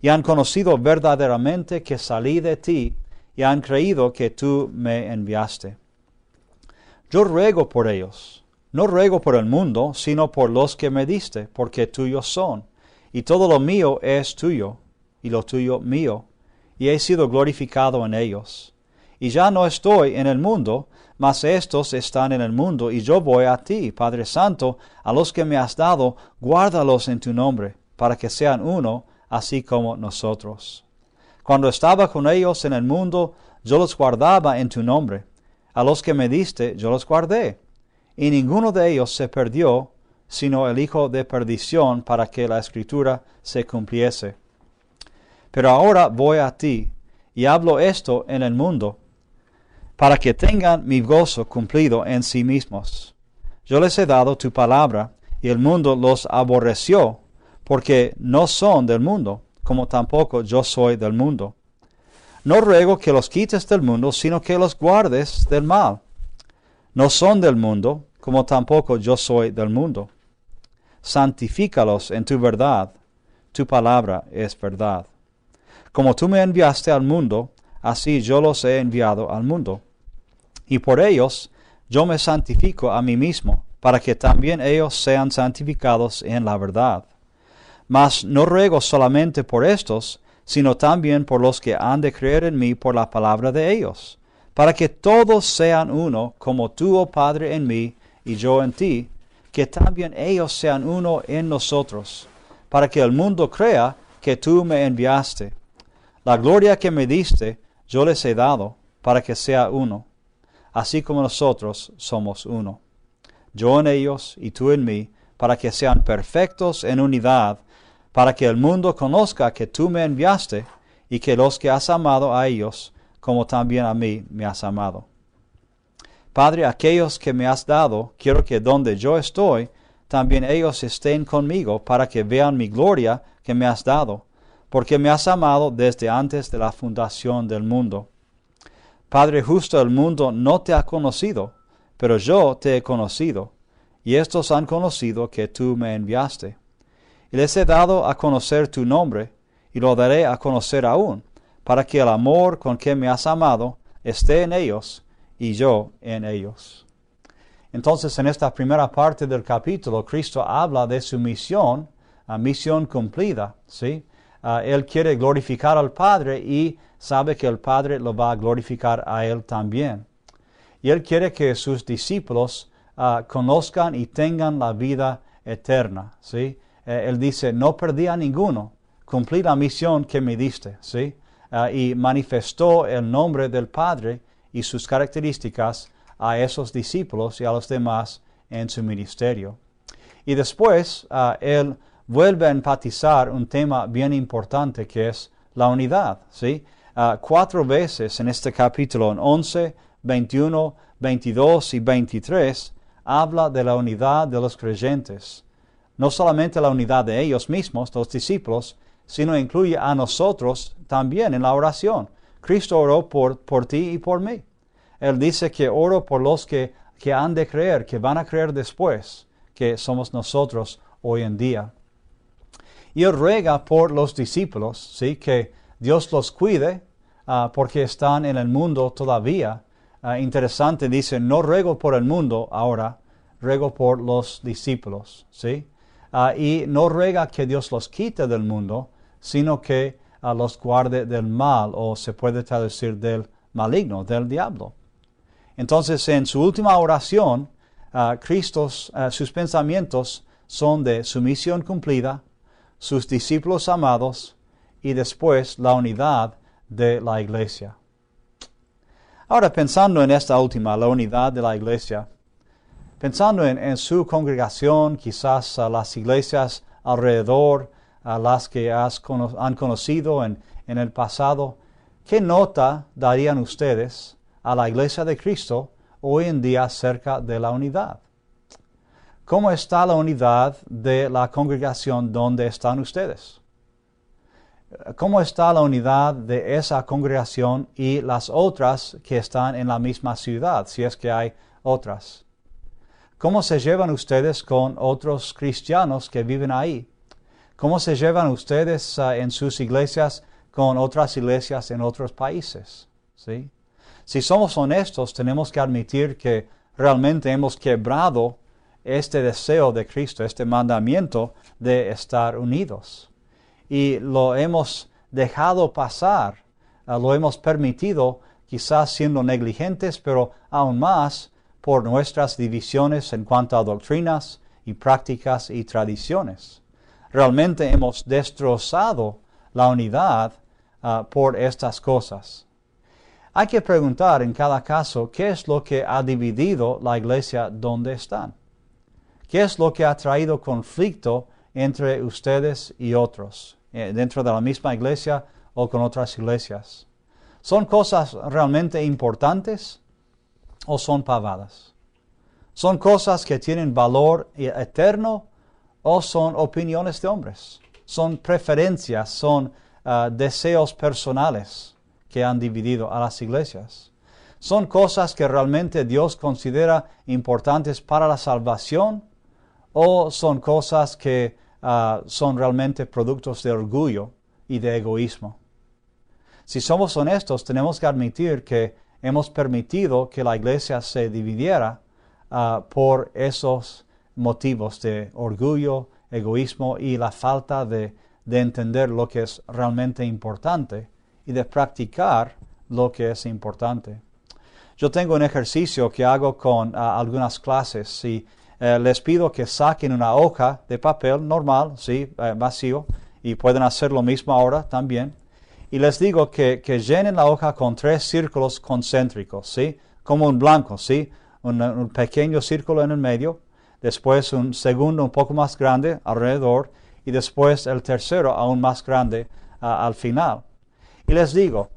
y han conocido verdaderamente que salí de ti, y han creído que tú me enviaste. Yo ruego por ellos, no ruego por el mundo, sino por los que me diste, porque tuyos son, y todo lo mío es tuyo, y lo tuyo mío, y he sido glorificado en ellos. Y ya no estoy en el mundo, mas estos están en el mundo, y yo voy a ti, Padre Santo, a los que me has dado, guárdalos en tu nombre, para que sean uno, así como nosotros. Cuando estaba con ellos en el mundo, yo los guardaba en tu nombre. A los que me diste, yo los guardé. Y ninguno de ellos se perdió, sino el hijo de perdición, para que la Escritura se cumpliese. Pero ahora voy a ti, y hablo esto en el mundo, para que tengan mi gozo cumplido en sí mismos. Yo les he dado tu palabra, y el mundo los aborreció, porque no son del mundo, como tampoco yo soy del mundo. No ruego que los quites del mundo, sino que los guardes del mal. No son del mundo, como tampoco yo soy del mundo. Santifícalos en tu verdad, tu palabra es verdad. Como tú me enviaste al mundo, así yo los he enviado al mundo. Y por ellos yo me santifico a mí mismo, para que también ellos sean santificados en la verdad. Mas no ruego solamente por estos, sino también por los que han de creer en mí por la palabra de ellos, para que todos sean uno, como tú, oh Padre, en mí, y yo en ti, que también ellos sean uno en nosotros, para que el mundo crea que tú me enviaste. La gloria que me diste, yo les he dado, para que sea uno, así como nosotros somos uno. Yo en ellos y tú en mí, para que sean perfectos en unidad, para que el mundo conozca que tú me enviaste, y que los que has amado a ellos, como también a mí me has amado. Padre, aquellos que me has dado, quiero que donde yo estoy, también ellos estén conmigo, para que vean mi gloria que me has dado, porque me has amado desde antes de la fundación del mundo. Padre justo, el mundo no te ha conocido, pero yo te he conocido, y estos han conocido que tú me enviaste. Y les he dado a conocer tu nombre, y lo daré a conocer aún, para que el amor con que me has amado esté en ellos, y yo en ellos. Entonces, en esta primera parte del capítulo, Cristo habla de su misión, misión cumplida, ¿sí? Él quiere glorificar al Padre y sabe que el Padre lo va a glorificar a Él también. Y Él quiere que sus discípulos conozcan y tengan la vida eterna, ¿sí? Él dice, no perdí a ninguno, cumplí la misión que me diste, ¿sí? Y manifestó el nombre del Padre y sus características a esos discípulos y a los demás en su ministerio. Y después, Él vuelve a enfatizar un tema bien importante que es la unidad, ¿sí? 4 veces en este capítulo, en 11, 21, 22 y 23, habla de la unidad de los creyentes. No solamente la unidad de ellos mismos, los discípulos, sino incluye a nosotros también en la oración. Cristo oró por ti y por mí. Él dice que oro por los que han de creer, que van a creer después, que somos nosotros hoy en día. Y Él ruega por los discípulos, ¿sí? Que Dios los cuide, porque están en el mundo todavía. Interesante, dice, no ruego por el mundo ahora, ruego por los discípulos, ¿sí? Y no ruega que Dios los quite del mundo, sino que los guarde del mal, o se puede traducir del maligno, del diablo. Entonces, en su última oración, sus pensamientos son de su misión cumplida, sus discípulos amados, y después la unidad de la iglesia. Ahora, pensando en esta última, la unidad de la iglesia, pensando en su congregación, quizás las iglesias alrededor, las que han conocido en el pasado, ¿qué nota darían ustedes a la iglesia de Cristo hoy en día acerca de la unidad? ¿Cómo está la unidad de la congregación donde están ustedes? ¿Cómo está la unidad de esa congregación y las otras que están en la misma ciudad, si es que hay otras? ¿Cómo se llevan ustedes con otros cristianos que viven ahí? ¿Cómo se llevan ustedes en sus iglesias con otras iglesias en otros países? ¿Sí? Si somos honestos, tenemos que admitir que realmente hemos quebrado este deseo de Cristo, este mandamiento de estar unidos. Y lo hemos dejado pasar, lo hemos permitido, quizás siendo negligentes, pero aún más por nuestras divisiones en cuanto a doctrinas y prácticas y tradiciones. realmente hemos destrozado la unidad por estas cosas. Hay que preguntar en cada caso qué es lo que ha dividido la iglesia donde están. ¿Qué es lo que ha traído conflicto entre ustedes y otros, dentro de la misma iglesia o con otras iglesias? ¿Son cosas realmente importantes o son pavadas? ¿Son cosas que tienen valor eterno o son opiniones de hombres? ¿Son preferencias, son deseos personales que han dividido a las iglesias? ¿Son cosas que realmente Dios considera importantes para la salvación o son cosas que son realmente productos de orgullo y de egoísmo? Si somos honestos, tenemos que admitir que hemos permitido que la iglesia se dividiera por esos motivos de orgullo, egoísmo y la falta de entender lo que es realmente importante y de practicar lo que es importante. Yo tengo un ejercicio que hago con algunas clases y les pido que saquen una hoja de papel normal, ¿sí? Vacío, y pueden hacer lo mismo ahora también. Y les digo que llenen la hoja con 3 círculos concéntricos, ¿sí? Como un blanco, ¿sí? Un pequeño círculo en el medio, después un segundo un poco más grande alrededor y después el tercero aún más grande al final. Y les digo,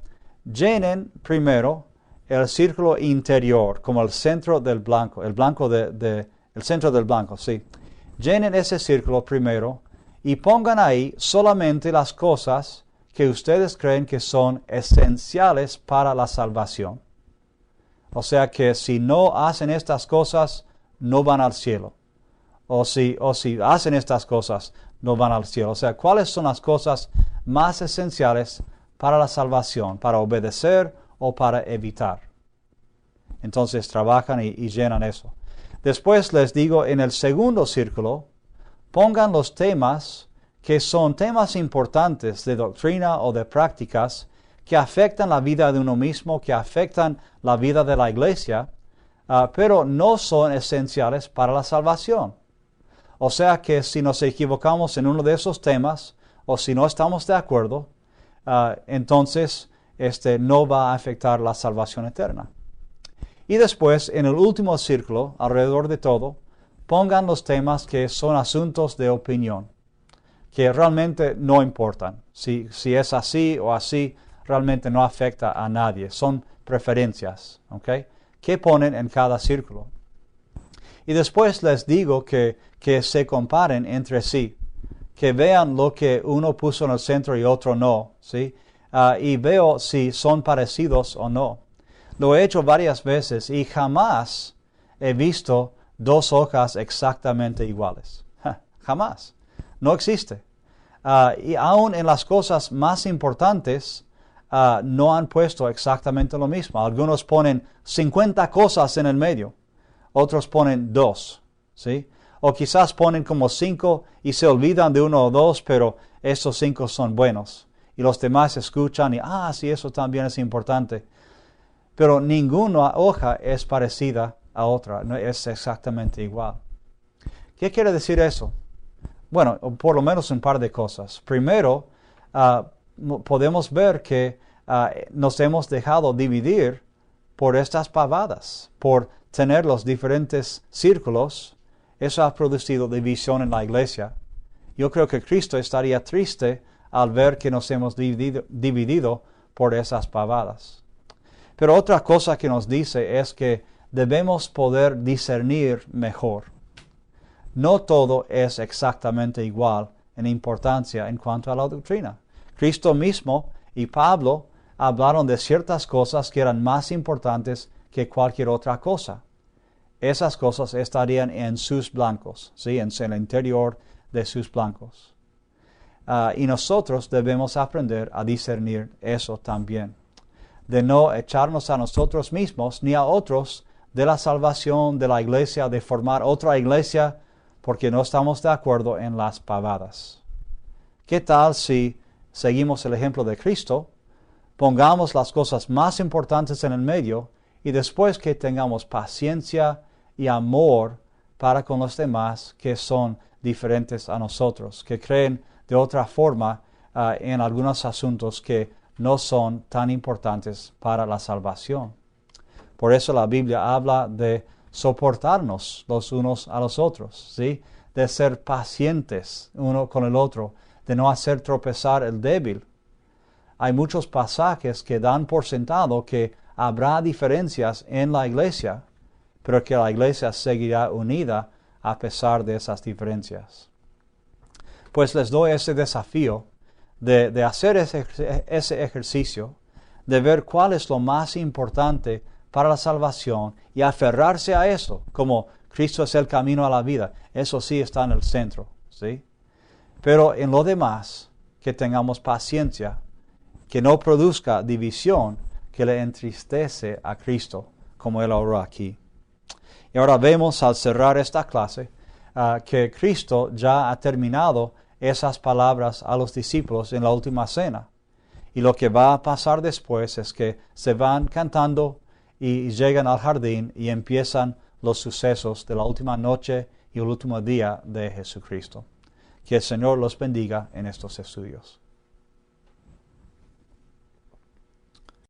llenen primero el círculo interior como el centro del blanco, el centro del blanco, sí. Llenen ese círculo primero y pongan ahí solamente las cosas que ustedes creen que son esenciales para la salvación. O sea que si no hacen estas cosas, no van al cielo. O si hacen estas cosas, no van al cielo. O sea, ¿cuáles son las cosas más esenciales para la salvación? ¿Para obedecer o para evitar? Entonces trabajan y llenan eso. Después les digo, en el segundo círculo, pongan los temas que son temas importantes de doctrina o de prácticas que afectan la vida de uno mismo, que afectan la vida de la iglesia, pero no son esenciales para la salvación. O sea que si nos equivocamos en uno de esos temas, o si no estamos de acuerdo, entonces no va a afectar la salvación eterna. Y después, en el último círculo, alrededor de todo, pongan los temas que son asuntos de opinión, que realmente no importan. Si es así o así, realmente no afecta a nadie. Son preferencias, ¿ok? Que ponen en cada círculo. Y después les digo que se comparen entre sí, que vean lo que uno puso en el centro y otro no, ¿sí? Y veo si son parecidos o no. Lo he hecho varias veces y jamás he visto 2 hojas exactamente iguales. Jamás. No existe. Y aún en las cosas más importantes, no han puesto exactamente lo mismo. Algunos ponen 50 cosas en el medio. Otros ponen 2. ¿Sí? O quizás ponen como 5 y se olvidan de 1 o 2, pero estos 5 son buenos. Y los demás escuchan y, sí, eso también es importante. Pero ninguna hoja es parecida a otra, no es exactamente igual. ¿Qué quiere decir eso? Bueno, por lo menos un par de cosas. Primero, podemos ver que nos hemos dejado dividir por estas pavadas, por tener los diferentes círculos. Eso ha producido división en la iglesia. Yo creo que Cristo estaría triste al ver que nos hemos dividido por esas pavadas. Pero otra cosa que nos dice es que debemos poder discernir mejor. No todo es exactamente igual en importancia en cuanto a la doctrina. Cristo mismo y Pablo hablaron de ciertas cosas que eran más importantes que cualquier otra cosa. Esas cosas estarían en sus blancos, ¿sí? En el interior de sus blancos. Y nosotros debemos aprender a discernir eso también. De no echarnos a nosotros mismos ni a otros de la salvación de la iglesia, de formar otra iglesia, porque no estamos de acuerdo en las pavadas. ¿Qué tal si seguimos el ejemplo de Cristo, pongamos las cosas más importantes en el medio y después que tengamos paciencia y amor para con los demás que son diferentes a nosotros, que creen de otra forma en algunos asuntos que no son tan importantes para la salvación. Por eso la Biblia habla de soportarnos los unos a los otros, ¿sí? De ser pacientes uno con el otro, de no hacer tropezar el débil. Hay muchos pasajes que dan por sentado que habrá diferencias en la iglesia, pero que la iglesia seguirá unida a pesar de esas diferencias. Pues les doy ese desafío de hacer ese ejercicio, de ver cuál es lo más importante para la salvación y aferrarse a eso, como Cristo es el camino a la vida. Eso sí está en el centro, ¿sí? Pero en lo demás, que tengamos paciencia, que no produzca división que le entristece a Cristo, como Él oró aquí. Y ahora vemos al cerrar esta clase que Cristo ya ha terminado esas palabras a los discípulos en la última cena. Y lo que va a pasar después es que se van cantando y llegan al jardín y empiezan los sucesos de la última noche y el último día de Jesucristo. Que el Señor los bendiga en estos estudios.